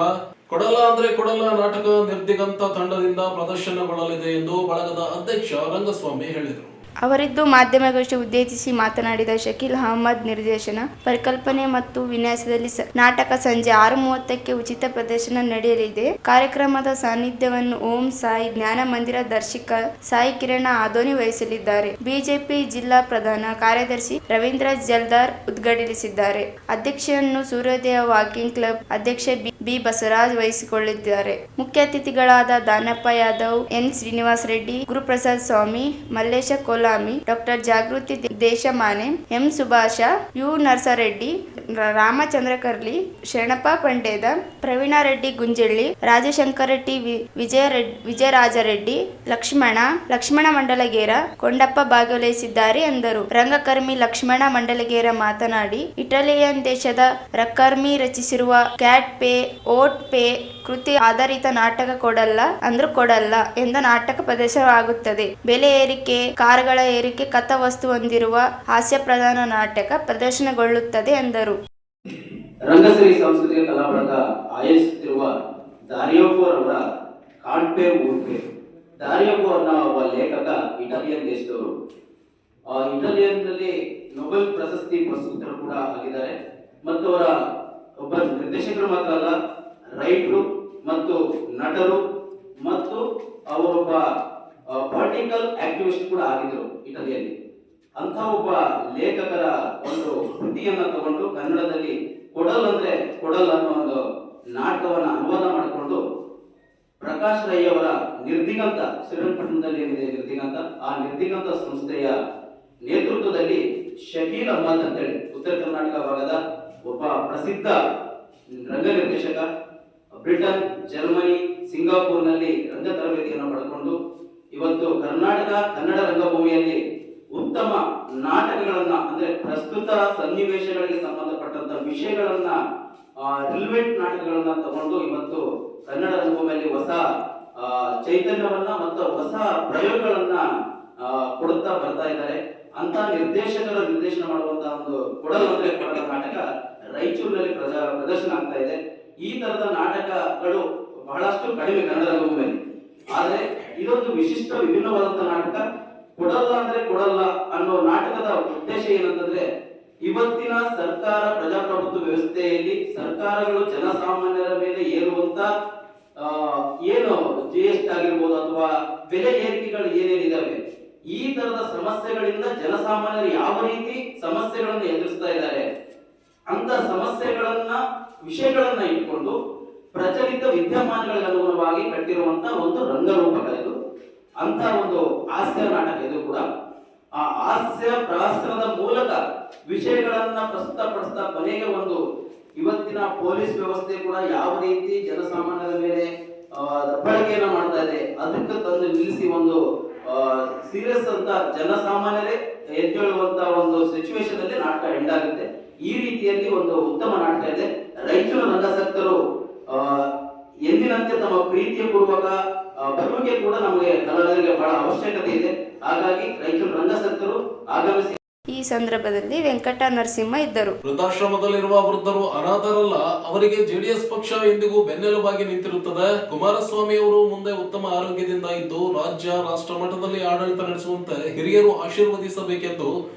ಕೊಡಲ ಅಂದ್ರೆ ಕೊಡಲ ನಾಟಕ ನಿರ್ದಿಗಂತ ತಂಡದಿಂದ ಪ್ರದರ್ಶನಗೊಳ್ಳಲಿದೆ ಎಂದು ಬಳಗದ ಅಧ್ಯಕ್ಷ ರಂಗಸ್ವಾಮಿ ಹೇಳಿದರು. ಅವರಿದ್ದು ಮಾಧ್ಯಮಗೋಷ್ಠಿ ಉದ್ದೇಶಿಸಿ ಮಾತನಾಡಿದ ಶಕೀಲ್ ಅಹಮದ್ ನಿರ್ದೇಶನ, ಪರಿಕಲ್ಪನೆ ಮತ್ತು ವಿನ್ಯಾಸದಲ್ಲಿ ನಾಟಕ ಸಂಜೆ 6:30ಕ್ಕೆ ಉಚಿತ ಪ್ರದರ್ಶನ ನಡೆಯಲಿದೆ. ಕಾರ್ಯಕ್ರಮದ ಸಾನ್ನಿಧ್ಯವನ್ನು ಓಂ ಸಾಯಿ ಜ್ಞಾನ ಮಂದಿರ ದರ್ಶಕ ಸಾಯಿ ಕಿರಣ ಆದೋನಿ ವಹಿಸಲಿದ್ದಾರೆ. ಬಿಜೆಪಿ ಜಿಲ್ಲಾ ಪ್ರಧಾನ ಕಾರ್ಯದರ್ಶಿ ರವೀಂದ್ರ ಜಲ್ದಾರ್ ಉದ್ಘಾಟಿಸಲಿದ್ದಾರೆ. ಅಧ್ಯಕ್ಷತೆಯನ್ನು ಸೂರ್ಯೋದಯ ವಾಕಿಂಗ್ ಕ್ಲಬ್ ಅಧ್ಯಕ್ಷ ಬಿ ಬಸವರಾಜ್ ವಹಿಸಿಕೊಳ್ಳಲಿದ್ದಾರೆ. ಮುಖ್ಯ ಅತಿಥಿಗಳಾದ Danappa Yadav, N Srinivasa Reddy, Guruprasad Swamy, Mallesha Kolami, doctor Jagruti Deshmane, M Subhash, U Narasareddy, Ramachandra Karli, Sharanappa Pandeda, Praveena Reddy Gunjalli, Rajashankara T, Vijayarajareddy, Lakshmana Mandalagera, Kondappa ಭಾಗವಹಿಸಿದ್ದಾರೆ ಎಂದರು. ರಂಗಕರ್ಮಿ ಲಕ್ಷ್ಮಣ ಮಂಡಲಗೇರ ಮಾತನಾಡಿ, ಇಟಾಲಿಯನ್ ದೇಶದ ರಕ್ಕರ್ಮಿ ರಚಿಸಿರುವ ಕ್ಯಾಟ್ ಪೇ ಓಟ್ ಪೇ ಕೃತಿ ಆಧಾರಿತ ನಾಟಕ ಕೊಡಲ್ಲ ಎಂದ ನಾಟಕ ಪ್ರದರ್ಶನವಾಗುತ್ತದೆ. ಬೆಲೆ ಏರಿಕೆ, ಕಾರುಗಳ ಏರಿಕೆ ಕಥಾವಸ್ತು ಹೊಂದಿರುವ ಹಾಸ್ಯ ಪ್ರಧಾನ ನಾಟಕ ಪ್ರದರ್ಶನಗೊಳ್ಳುತ್ತದೆ ಎಂದರು. ರಂಗಸಿರಿ ಸಾಂಸ್ಕೃತಿಕ ಕಲಾ ಬಳಗ ಆಯೋಜಿಸುತ್ತಿರುವ ದಾರಿಯೋಫೋರ್ ಅವರ ಕಾಂಟ್ಪೆ ಊರ್ಪೆ. ದಾರಿಯೋಫೋ ಅನ್ನೋ ಒಬ್ಬ ಲೇಖಕ ಇಟಾಲಿಯನ್ ದೇಶದವರು. ಇಟಾಲಿಯನ್ ನಲ್ಲಿ ನೊಬೆಲ್ ಪ್ರಶಸ್ತಿ ಪುರಸ್ಕೃತರು ಕೂಡ ಆಗಿದ್ದಾರೆ. ಮತ್ತು ಅವರ ಒಬ್ಬ ನಿರ್ದೇಶಕರು ಮಾತ್ರ ಅಲ್ಲ, ರೈಟರು ಮತ್ತು ನಟರು ಮತ್ತು ಅವರೊಬ್ಬ ಪೊಲಿಟಿಕಲ್ ಆಕ್ಟಿವಿಸ್ಟ್ ಕೂಡ ಆಗಿದ್ರು ಇಟಲಿಯಲ್ಲಿ. ಅಂತ ಒಬ್ಬ ಲೇಖಕರ ಒಂದು ಕೃತಿಯನ್ನ ತಗೊಂಡು ಕನ್ನಡದಲ್ಲಿ ಕೊಡಲ್ ಅಂದ್ರೆ ಕೊಡಲ್ ಅನ್ನೋ ಒಂದು ನಾಟಕವನ್ನ ಅನುವಾದ ಮಾಡಿಕೊಂಡು ಪ್ರಕಾಶ್ ರೈ ಅವರ ನಿರ್ದಿಗಂತ, ಶ್ರೀರಂಗಪಟ್ಟಣದಲ್ಲಿ ಏನಿದೆ ನಿರ್ದಿಗಂತ, ಆ ನಿರ್ದಿಗಂತ ಸಂಸ್ಥೆಯ ನೇತೃತ್ವದಲ್ಲಿ ಶಕೀಲ್ ಅಹಮದ್ ಅಂತೇಳಿ ಉತ್ತರ ಕರ್ನಾಟಕ ಭಾಗದ ಒಬ್ಬ ಪ್ರಸಿದ್ಧ ರಂಗ ನಿರ್ದೇಶಕ, ಬ್ರಿಟನ್, ಜರ್ಮನಿ, ಸಿಂಗಾಪುರ್ನಲ್ಲಿ ರಂಗ ತರಬೇತಿಯನ್ನು ಪಡೆದುಕೊಂಡು ಇವತ್ತು ಕರ್ನಾಟಕ ಕನ್ನಡ ರಂಗಭೂಮಿಯಲ್ಲಿ ಉತ್ತಮ ನಾಟಕಗಳನ್ನ, ಅಂದ್ರೆ ಪ್ರಸ್ತುತ ಸನ್ನಿವೇಶಗಳಿಗೆ ಸಂಬಂಧಪಟ್ಟಂತ ವಿಷಯಗಳನ್ನ, ರಿಲೆವೆಂಟ್ ನಾಟಕಗಳನ್ನ ತಗೊಂಡು ಇವತ್ತು ಕನ್ನಡ ರಂಗಭೂಮಿಯಲ್ಲಿ ಹೊಸ ಚೈತನ್ಯವನ್ನ ಮತ್ತು ಹೊಸ ಪ್ರಯೋಗಗಳನ್ನ ಕೊಡುತ್ತಾ ಬರ್ತಾ ಇದ್ದಾರೆ. ಅಂತ ನಿರ್ದೇಶಕರ ನಿರ್ದೇಶನ ಮಾಡುವಂತಹ ಒಂದು ಕೊಡಲ್ ಅಂದ್ರೆ ಕೊಡಲ ನಾಟಕ ರಾಯಚೂರಿನಲ್ಲಿ ಪ್ರದರ್ಶನ ಆಗ್ತಾ ಇದೆ. ಈ ತರದ ನಾಟಕಗಳು ಬಹಳಷ್ಟು ಕಡಿಮೆ ಕನ್ನಡ ರಂಗಭೂಮಿಯಲ್ಲಿ. ಆದ್ರೆ ಇದೊಂದು ವಿಶಿಷ್ಟ ವಿಭಿನ್ನವಾದಂತಹ ನಾಟಕ. ಕೊಡಲ್ಲ ಅಂದ್ರೆ ಕೊಡಲ್ಲ ಅನ್ನೋ ನಾಟಕದ ಉದ್ದೇಶ ಏನಂತಂದ್ರೆ, ಇವತ್ತಿನ ಸರ್ಕಾರ ಪ್ರಜಾಪ್ರಭುತ್ವ ವ್ಯವಸ್ಥೆಯಲ್ಲಿ ಸರ್ಕಾರಗಳು ಜನಸಾಮಾನ್ಯರ ಮೇಲೆ ಏರುವಂತ ಏನು GST ಆಗಿರ್ಬೋದು ಅಥವಾ ಬೆಲೆ ಏರಿಕೆಗಳು ಏನೇನಿದಾವೆ, ಈ ತರದ ಸಮಸ್ಯೆಗಳಿಂದ ಜನಸಾಮಾನ್ಯರು ಯಾವ ರೀತಿ ಸಮಸ್ಯೆಗಳನ್ನು ಎದುರಿಸ್ತಾ ಇದ್ದಾರೆ ಅಂತ ಸಮಸ್ಯೆಗಳನ್ನ, ವಿಷಯಗಳನ್ನ ಇಟ್ಕೊಂಡು ಪ್ರಚಲಿತ ವಿದ್ಯಮಾನಗಳಿಗೆ ಅನುಗುಣವಾಗಿ ಕಟ್ಟಿರುವಂತ ಒಂದು ರಂಗರೂಪಕ ಇದು. ಅಂತ ಒಂದು ಹಾಸ್ಯ ನಾಟಕ ಇದು ಕೂಡ. ಆ ಹಾಸ್ಯ ಪ್ರಹಸನದ ಮೂಲಕ ವಿಷಯಗಳನ್ನ ಪ್ರಸ್ತುತಪಡಿಸ್ತಾ ಕೊನೆಗೆ ಒಂದು ಇವತ್ತಿನ ಪೊಲೀಸ್ ವ್ಯವಸ್ಥೆ ಕೂಡ ಯಾವ ರೀತಿ ಜನಸಾಮಾನ್ಯರ ಮೇಲೆ ದಬ್ಬಾಳಿಕೆಯನ್ನ ಮಾಡ್ತಾ ಇದೆ ಅದಕ್ಕೆ ತಂದು ನಿಲ್ಲಿಸಿ ಒಂದು ಸೀರಿಯಸ್ ಅಂತ ಜನಸಾಮಾನ್ಯರೇ ಎದ್ದೇಳುವಂತ ಒಂದು ಸಿಚುವೇಶನ್ ಅಲ್ಲಿ ನಾಟಕ ಎಂಡ್ ಆಗುತ್ತೆ. ಈ ರೀತಿಯಲ್ಲಿ ಒಂದು ಉತ್ತಮ ನಾಟಕ ಇದೆ. ರಾಯಚೂರು ರಂಗಾಸಕ್ತರು ಎಂದಿನಂತೆ ತಮ್ಮ ಪ್ರೀತಿಯ ಪೂರ್ವಕ ಬರುವಿಕೆ ಕೂಡ ನಮಗೆ ಕಲಾವಿದರಿಗೆ ಬಹಳ ಅವಶ್ಯಕತೆ ಇದೆ. ಹಾಗಾಗಿ ರಾಯಚೂರು ರಂಗಾಸಕ್ತರು ಆಗಮಿಸಿ. ಈ ಸಂದರ್ಭದಲ್ಲಿ ವೆಂಕಟ ನರಸಿಂಹ ಇದ್ದರು. ವೃದ್ಧಾಶ್ರಮದಲ್ಲಿರುವ ವೃದ್ಧರು ಅನಾಥರಲ್ಲ, ಅವರಿಗೆ ಜೆಡಿಎಸ್ ಪಕ್ಷ ಎಂದಿಗೂ ಬೆನ್ನೆಲುಬಾಗಿ ನಿಂತಿರುತ್ತದೆ. ಕುಮಾರಸ್ವಾಮಿ ಅವರು ಮುಂದೆ ಉತ್ತಮ ಆರೋಗ್ಯದಿಂದ ಇದ್ದು ರಾಜ್ಯ ರಾಷ್ಟ್ರ ಮಟ್ಟದಲ್ಲಿ ಆಡಳಿತ ನಡೆಸುವಂತೆ ಹಿರಿಯರು ಆಶೀರ್ವದಿಸಬೇಕೆಂದು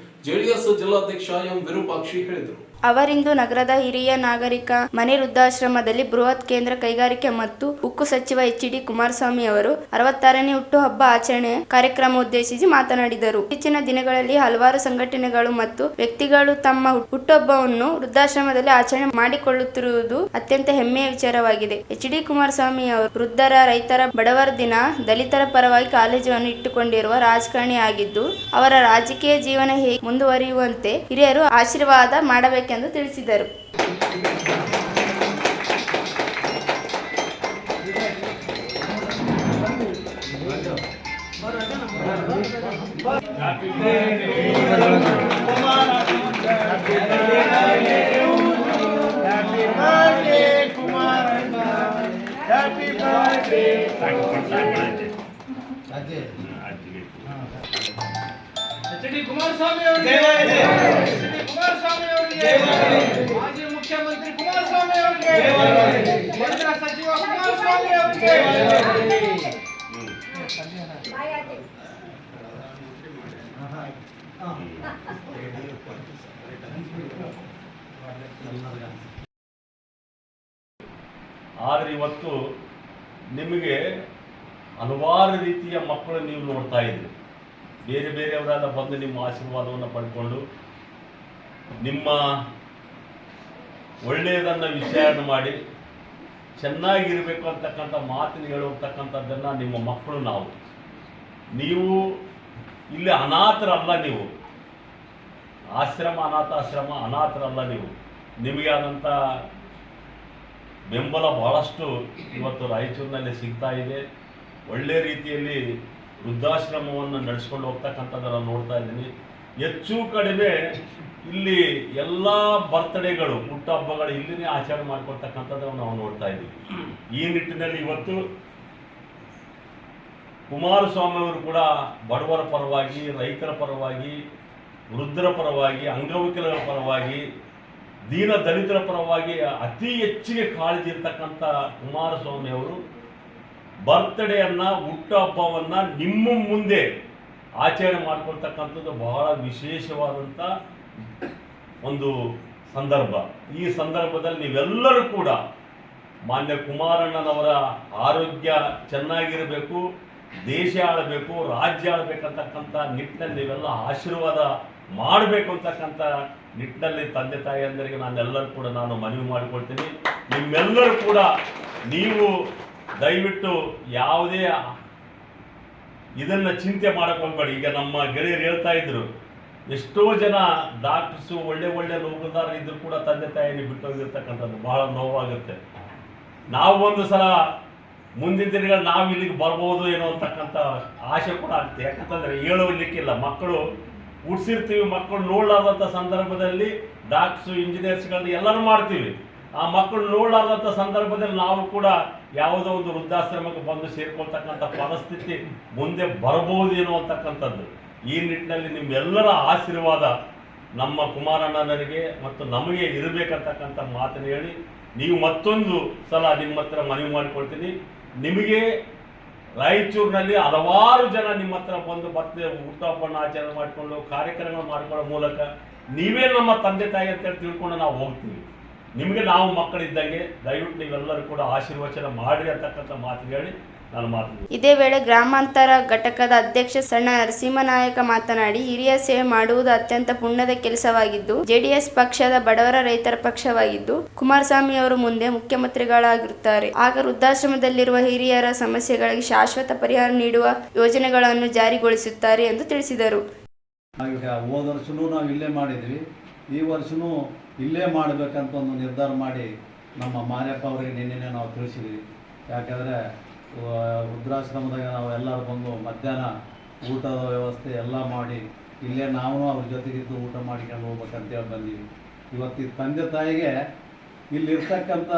ಜೆಡಿಎಸ್ ಜಿಲ್ಲಾಧ್ಯಕ್ಷ ಎಂ ವಿರೂಪಾಕ್ಷಿ ಹೇಳಿದರು. ಅವರಿಂದು ನಗರದ ಹಿರಿಯ ನಾಗರಿಕ ಮನೆ ವೃದ್ಧಾಶ್ರಮದಲ್ಲಿ ಬೃಹತ್ ಕೇಂದ್ರ ಕೈಗಾರಿಕೆ ಮತ್ತು ಉಕ್ಕು ಸಚಿವ HD ಕುಮಾರಸ್ವಾಮಿ ಅವರು 66ನೇ ಹುಟ್ಟುಹಬ್ಬ ಆಚರಣೆ ಕಾರ್ಯಕ್ರಮ ಉದ್ದೇಶಿಸಿ ಮಾತನಾಡಿದರು. ಇತ್ತೀಚಿನ ದಿನಗಳಲ್ಲಿ ಹಲವಾರು ಸಂಘಟನೆಗಳು ಮತ್ತು ವ್ಯಕ್ತಿಗಳು ತಮ್ಮ ಹುಟ್ಟುಹಬ್ಬವನ್ನು ವೃದ್ಧಾಶ್ರಮದಲ್ಲಿ ಆಚರಣೆ ಮಾಡಿಕೊಳ್ಳುತ್ತಿರುವುದು ಅತ್ಯಂತ ಹೆಮ್ಮೆಯ ವಿಚಾರವಾಗಿದೆ. HD ಕುಮಾರಸ್ವಾಮಿ ಅವರು ವೃದ್ಧರ, ರೈತರ, ಬಡವರ ದಿನ, ದಲಿತರ ಪರವಾಗಿ ಕಾಳಜಿಯನ್ನು ಇಟ್ಟುಕೊಂಡಿರುವ ರಾಜಕಾರಣಿ ಆಗಿದ್ದು, ಅವರ ರಾಜಕೀಯ ಜೀವನ ಹೇಗೆ ಮುಂದುವರಿಯುವಂತೆ ಹಿರಿಯರು ಆಶೀರ್ವಾದ ಮಾಡಬೇಕು ಎಂದು ತಿಳಿಸಿದರು. ಕುಮಾರಸ್ವಾಮಿ ಅವರಿಗೆ, ಕುಮಾರಸ್ವಾಮಿ ಅವರಿಗೆ, ಮಾಜಿ ಮುಖ್ಯಮಂತ್ರಿ ಕುಮಾರಸ್ವಾಮಿ ಅವರಿಗೆ, ಕೇಂದ್ರ ಸಚಿವ ಕುಮಾರಸ್ವಾಮಿ ಅವರಿಗೆ. ಆದರೆ ಇವತ್ತು ನಿಮಗೆ ಹಲವಾರು ರೀತಿಯ ಮಕ್ಕಳು ನೀವು ನೋಡ್ತಾ ಇದ್ದೀರಿ. ಬೇರೆ ಬೇರೆಯವರೆಲ್ಲ ಬಂದು ನಿಮ್ಮ ಆಶೀರ್ವಾದವನ್ನು ಪಡ್ಕೊಂಡು ನಿಮ್ಮ ಒಳ್ಳೆಯದನ್ನು ವಿಚಾರಣೆ ಮಾಡಿ ಚೆನ್ನಾಗಿರಬೇಕು ಅಂತಕ್ಕಂಥ ಮಾತಿನ ಹೇಳುವಂತಕ್ಕಂಥದ್ದನ್ನು ನಿಮ್ಮ ಮಕ್ಕಳು ನೀವು ಇಲ್ಲಿ ಅನಾಥರಲ್ಲ, ನೀವು ಆಶ್ರಮ ಅನಾಥಾಶ್ರಮ ಅನಾಥರಲ್ಲ, ನಿಮಗೆ ಆದಂಥ ಬೆಂಬಲ ಬಹಳಷ್ಟು ಇವತ್ತು ರಾಯಚೂರಿನಲ್ಲಿ ಸಿಗ್ತಾ ಇದೆ. ಒಳ್ಳೆಯ ರೀತಿಯಲ್ಲಿ ವೃದ್ಧಾಶ್ರಮವನ್ನು ನಡೆಸ್ಕೊಂಡು ಹೋಗ್ತಕ್ಕಂಥದ್ದನ್ನು ನೋಡ್ತಾ ಇದ್ದೀನಿ. ಹೆಚ್ಚು ಕಡಿಮೆ ಇಲ್ಲಿ ಎಲ್ಲ ಬರ್ತ್ಡೇಗಳು ಹುಟ್ಟುಹಬ್ಬಗಳು ಇಲ್ಲಿನೇ ಆಚರಣೆ ಮಾಡ್ಕೊಳ್ತಕ್ಕಂಥದ್ದನ್ನು ನಾವು ನೋಡ್ತಾ ಇದ್ದೀವಿ. ಈ ನಿಟ್ಟಿನಲ್ಲಿ ಇವತ್ತು ಕುಮಾರಸ್ವಾಮಿ ಅವರು ಕೂಡ ಬಡವರ ಪರವಾಗಿ, ರೈತರ ಪರವಾಗಿ, ವೃದ್ಧರ ಪರವಾಗಿ, ಅಂಗವಿಕಲರ ಪರವಾಗಿ, ದೀನ ದಲಿತರ ಪರವಾಗಿ ಅತಿ ಹೆಚ್ಚಿಗೆ ಕಾಳಜಿ ಇರ್ತಕ್ಕಂಥ ಕುಮಾರಸ್ವಾಮಿ ಅವರು ಬರ್ತ್ಡೇಯನ್ನು, ಹುಟ್ಟುಹಬ್ಬವನ್ನು ನಿಮ್ಮ ಮುಂದೆ ಆಚರಣೆ ಮಾಡ್ಕೊಳ್ತಕ್ಕಂಥದ್ದು ಬಹಳ ವಿಶೇಷವಾದಂಥ ಒಂದು ಸಂದರ್ಭ. ಈ ಸಂದರ್ಭದಲ್ಲಿ ನೀವೆಲ್ಲರೂ ಕೂಡ ಮಾನ್ಯ ಕುಮಾರಣ್ಣನವರ ಆರೋಗ್ಯ ಚೆನ್ನಾಗಿರಬೇಕು, ದೇಶ ಆಳಬೇಕು, ರಾಜ್ಯ ಆಳಬೇಕಂತಕ್ಕಂಥ ನಿಟ್ಟಿನಲ್ಲಿ ನೀವೆಲ್ಲ ಆಶೀರ್ವಾದ ಮಾಡಬೇಕು ಅಂತಕ್ಕಂಥ ನಿಟ್ಟಿನಲ್ಲಿ ತಂದೆ ತಾಯಿಯಂದರಿಗೆ ನಾನೆಲ್ಲರೂ ಕೂಡ ನಾನು ಮನವಿ ಮಾಡಿಕೊಳ್ತೀನಿ. ನಿಮ್ಮೆಲ್ಲರೂ ಕೂಡ ನೀವು ದಯವಿಟ್ಟು ಯಾವುದೇ ಇದನ್ನು ಚಿಂತೆ ಮಾಡಕ್ಕೆ ಹೋಗ್ಬೇಡಿ. ಈಗ ನಮ್ಮ ಗೆಳೆಯರು ಹೇಳ್ತಾ ಇದ್ರು, ಎಷ್ಟೋ ಜನ ಡಾಕ್ಟರ್ಸು ಒಳ್ಳೆ ನೌಕರದಾರ ಇದ್ರು ಕೂಡ ತಂದೆ ತಾಯಿಯನ್ನು ಬಿಟ್ಟು ಹೋಗಿರ್ತಕ್ಕಂಥದ್ದು ಬಹಳ ನೋವಾಗುತ್ತೆ. ನಾವು ಒಂದು ಸಲ ಮುಂದಿನ ದಿನಗಳು ನಾವು ಇಲ್ಲಿಗೆ ಬರ್ಬೋದು ಏನೋ ಅಂತಕ್ಕಂಥ ಆಸೆ ಕೂಡ ಆಗುತ್ತೆ. ಯಾಕಂತಂದರೆ ಹೇಳಲಿಕ್ಕಿಲ್ಲ, ಮಕ್ಕಳು ಹುಡ್ಸಿರ್ತೀವಿ, ಮಕ್ಕಳು ನೋಡಲಾರ್ದಂಥ ಸಂದರ್ಭದಲ್ಲಿ ಡಾಕ್ಟ್ರು ಇಂಜಿನಿಯರ್ಸ್ಗಳನ್ನ ಎಲ್ಲರೂ ಮಾಡ್ತೀವಿ. ಆ ಮಕ್ಕಳು ನೋಡಲಾರ್ದಂಥ ಸಂದರ್ಭದಲ್ಲಿ ನಾವು ಕೂಡ ಯಾವುದೋ ಒಂದು ವೃದ್ಧಾಶ್ರಮಕ್ಕೆ ಬಂದು ಸೇರ್ಕೊಳ್ತಕ್ಕಂಥ ಪರಿಸ್ಥಿತಿ ಮುಂದೆ ಬರ್ಬೋದೇನೋ ಅಂತಕ್ಕಂಥದ್ದು. ಈ ನಿಟ್ಟಿನಲ್ಲಿ ನಿಮ್ಮೆಲ್ಲರ ಆಶೀರ್ವಾದ ನಮ್ಮ ಕುಮಾರಣ್ಣನವರಿಗೆ ಮತ್ತು ನಮಗೆ ಇರಬೇಕಂತಕ್ಕಂಥ ಮಾತನ್ನು ಹೇಳಿ ನೀವು ಮತ್ತೊಂದು ಸಲ ನಿಮ್ಮ ಹತ್ರ ಮನವಿ ಮಾಡಿಕೊಳ್ತೀನಿ. ನಿಮಗೆ ರಾಯಚೂರಿನಲ್ಲಿ ಹಲವಾರು ಜನ ನಿಮ್ಮ ಹತ್ರ ಬಂದು ಮತ್ತೆ ಹುಟ್ಟುಹಬ್ಬವನ್ನು ಆಚರಣೆ ಮಾಡಿಕೊಂಡು ಕಾರ್ಯಕ್ರಮ ಮಾಡಿಕೊಳ್ಳೋ ಮೂಲಕ ನೀವೇ ನಮ್ಮ ತಂದೆ ತಾಯಿ ಅಂತೇಳಿ ತಿಳ್ಕೊಂಡು ನಾವು ಹೋಗ್ತೀವಿ. ನಿಮಗೆ ನಾವು ಮಕ್ಕಳಿದ್ದಂಗೆ ದಯವಿಟ್ಟು ನೀವೆಲ್ಲರೂ ಕೂಡ ಆಶೀರ್ವಚನ ಮಾಡಿ ಅಂತಕ್ಕಂಥ ಮಾತು ಹೇಳಿ ನಾನು ಮಾತು. ಇದೇ ವೇಳೆ ಗ್ರಾಮಾಂತರ ಘಟಕದ ಅಧ್ಯಕ್ಷ ಸಣ್ಣ ನರಸಿಂಹನಾಯಕ ಮಾತನಾಡಿ, ಹಿರಿಯ ಸೇವೆ ಮಾಡುವುದು ಅತ್ಯಂತ ಪುಣ್ಯದ ಕೆಲಸವಾಗಿದ್ದು, ಜೆಡಿಎಸ್ ಪಕ್ಷದ ಬಡವರ ರೈತರ ಪಕ್ಷವಾಗಿದ್ದು, ಕುಮಾರಸ್ವಾಮಿ ಅವರು ಮುಂದೆ ಮುಖ್ಯಮಂತ್ರಿಗಳಾಗಿರುತ್ತಾರೆ. ಆಗ ವೃದ್ಧಾಶ್ರಮದಲ್ಲಿರುವ ಹಿರಿಯರ ಸಮಸ್ಯೆಗಳಿಗೆ ಶಾಶ್ವತ ಪರಿಹಾರ ನೀಡುವ ಯೋಜನೆಗಳನ್ನು ಜಾರಿಗೊಳಿಸುತ್ತಾರೆ ಎಂದು ತಿಳಿಸಿದರು. ಹೋದ ವರ್ಷನೂ ನಾವು ಇಲ್ಲೇ ಮಾಡಿದ್ವಿ, ಈ ವರ್ಷನೂ ಇಲ್ಲೇ ಮಾಡಬೇಕಂತ ಒಂದು ನಿರ್ಧಾರ ಮಾಡಿ ನಮ್ಮ ಮಾರ್ಯಪ್ಪ ಅವರಿಗೆ ನಿನ್ನೆ ನಾವು ತಿಳಿಸಿದ್ವಿ. ಯಾಕಂದರೆ ವೃದ್ಧಾಶ್ರಮದಾಗ ನಾವು ಎಲ್ಲರೂ ಬಂದು ಮಧ್ಯಾಹ್ನ ಊಟದ ವ್ಯವಸ್ಥೆ ಎಲ್ಲ ಮಾಡಿ ಇಲ್ಲೇ ನಾವು ಅವ್ರ ಜೊತೆಗಿದ್ದು ಊಟ ಮಾಡಿಕೊಂಡು ಹೋಗ್ಬೇಕಂತೇಳಿ ಬಂದೀವಿ. ಇವತ್ತು ತಂದೆ ತಾಯಿಗೆ ಇಲ್ಲಿರ್ತಕ್ಕಂಥ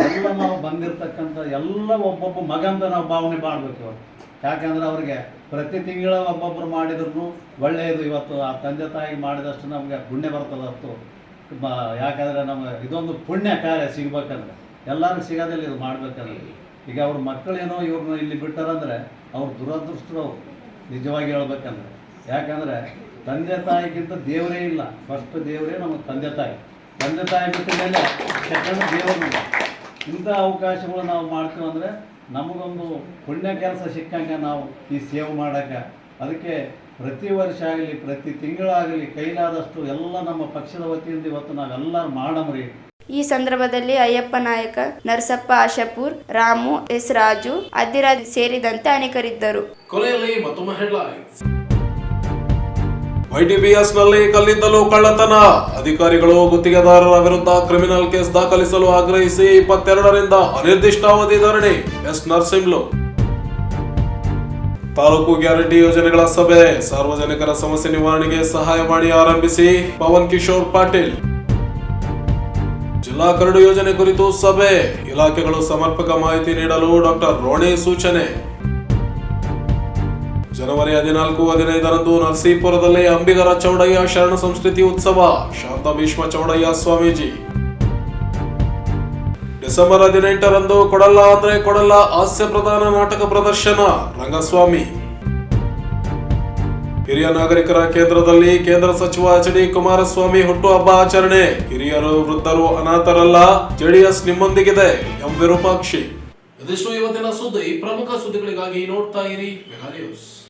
ಎಲ್ಲ ನಾವು ಬಂದಿರತಕ್ಕಂಥ ಎಲ್ಲ ಒಬ್ಬೊಬ್ಬ ಮಗಂತ ನಾವು ಭಾವನೆ ಮಾಡಬೇಕು ಇವತ್ತು. ಯಾಕಂದರೆ ಅವ್ರಿಗೆ ಪ್ರತಿ ತಿಂಗಳ ಒಬ್ಬೊಬ್ಬರು ಮಾಡಿದ್ರು ಒಳ್ಳೆಯದು. ಇವತ್ತು ಆ ತಂದೆ ತಾಯಿಗೆ ಮಾಡಿದಷ್ಟು ನಮಗೆ ಪುಣ್ಯ ಬರ್ತದೆ ಹೊತ್ತು. ಯಾಕಂದರೆ ನಮಗೆ ಇದೊಂದು ಪುಣ್ಯ ಕಾರ್ಯ ಸಿಗ್ಬೇಕಂದ್ರೆ ಎಲ್ಲರಿಗೂ ಸಿಗೋದಿಲ್ಲ, ಇದು ಮಾಡ್ಬೇಕಂದ್ರೆ. ಈಗ ಅವ್ರ ಮಕ್ಕಳೇನೋ ಇವ್ರನ್ನ ಇಲ್ಲಿ ಬಿಟ್ಟಾರಂದರೆ ಅವ್ರ ದುರದೃಷ್ಟರು ನಿಜವಾಗಿ ಹೇಳ್ಬೇಕಂದ್ರೆ. ಯಾಕಂದರೆ ತಂದೆ ತಾಯಿಗಿಂತ ದೇವರೇ ಇಲ್ಲ, ಫಸ್ಟ್ ದೇವರೇ ನಮಗೆ ತಂದೆ ತಾಯಿ. ತಂದೆ ತಾಯಿ ಬಿಟ್ಟ ಮೇಲೆ ಸೆಕೆಂಡ್ ದೇವರಿಲ್ಲ. ಇಂಥ ಅವಕಾಶಗಳು ನಾವು ಮಾಡ್ತೀವಿ ಅಂದರೆ ನಮಗೊಂದು ಪುಣ್ಯ ಕೆಲಸ ಸಿಕ್ಕಂಗೆ ನಾವು ಈ ಸೇವೆ ಮಾಡೋಕ್ಕೆ. ಅದಕ್ಕೆ ಪ್ರತಿ ವರ್ಷ ಆಗಲಿ ಪ್ರತಿ ತಿಂಗಳಾಗಲಿ ಕೈಲಾದಷ್ಟು ಎಲ್ಲ ನಮ್ಮ ಪಕ್ಷದ ವತಿಯಿಂದ ಇವತ್ತು ನಾವೆಲ್ಲರೂ ಮಾಡಮ್ರಿ. ಈ ಸಂದರ್ಭದಲ್ಲಿ ಅಯ್ಯಪ್ಪ ನಾಯಕ, ನರಸಪ್ಪ ಆಶಾಪುರ್, ರಾಮು ಎಸ್ ರಾಜು, ಅದ್ದಿರಾಜ್ ಸೇರಿದಂತೆ ಅನೇಕರಿದ್ದರು. ಕೊನೆಯಲ್ಲಿ ಮತ್ತೊಮ್ಮೆ ಹೆಡ್ಲೈನ್ಸ್. YTBS ನಲ್ಲಿ ಕಲ್ಲಿದ್ದಲು ಕಳ್ಳತನ, ಅಧಿಕಾರಿಗಳು ಗುತ್ತಿಗೆದಾರರ ವಿರುದ್ಧ ಕ್ರಿಮಿನಲ್ ಕೇಸ್ ದಾಖಲಿಸಲು ಆಗ್ರಹಿಸಿ 22ರಿಂದ ಅನಿರ್ದಿಷ್ಟಾವಧಿ ಧರಣಿ. ಎಸ್ ನರಸಿಂಹಲು. ತಾಲೂಕು ಗ್ಯಾರಂಟಿ ಯೋಜನೆಗಳ ಸಭೆ, ಸಾರ್ವಜನಿಕರ ಸಮಸ್ಯೆ ನಿವಾರಣೆಗೆ ಸಹಾಯವಾಣಿ ಆರಂಭಿಸಿ ಪವನ್ ಕಿಶೋರ್ ಪಾಟೀಲ್. ಜಿಲ್ಲಾ ಕರಡು ಯೋಜನೆ ಕುರಿತು ಸಭೆ, ಇಲಾಖೆಗಳು ಸಮರ್ಪಕ ಮಾಹಿತಿ ನೀಡಲು ಡಾಕ್ಟರ್ ರೋಣಿ ಸೂಚನೆ. ಜನವರಿ 14-15ರಂದು ನರಸೀಪುರದಲ್ಲಿ ಅಂಬಿಗರ ಚೌಡಯ್ಯ ಶರಣ ಸಂಸ್ಕೃತಿ ಉತ್ಸವ, ಶಾಂತ ಭೀಷ್ಮ ಚೌಡಯ್ಯ ಸ್ವಾಮೀಜಿ. ಡಿಸೆಂಬರ್ 18ರಂದು ಕೊಡಲ್ಲ ಅಂದ್ರೆ ಕೊಡಲ್ಲ ಹಾಸ್ಯ ಪ್ರಧಾನ ನಾಟಕ ಪ್ರದರ್ಶನ, ರಂಗಸ್ವಾಮಿ. ಹಿರಿಯ ನಾಗರಿಕರ ಕೇಂದ್ರದಲ್ಲಿ ಕೇಂದ್ರ ಸಚಿವ ಎಚ್.ಡಿ. ಕುಮಾರಸ್ವಾಮಿ ಹುಟ್ಟುಹಬ್ಬ ಆಚರಣೆ. ಹಿರಿಯರು ವೃದ್ಧರು ಅನಾಥರಲ್ಲ, ಜೆಡಿಎಸ್ ನಿಮ್ಮೊಂದಿಗಿದೆ ಎಂ ವಿರೂಪಾಕ್ಷಿ. ಇದಿಷ್ಟು ಇವತ್ತಿನ ಸುದ್ದಿ. ಪ್ರಮುಖ ಸುದ್ದಿಗಳಿಗಾಗಿ ನೋಡ್ತಾ ಇರಿ ಮೆಗಾ ನ್ಯೂಸ್.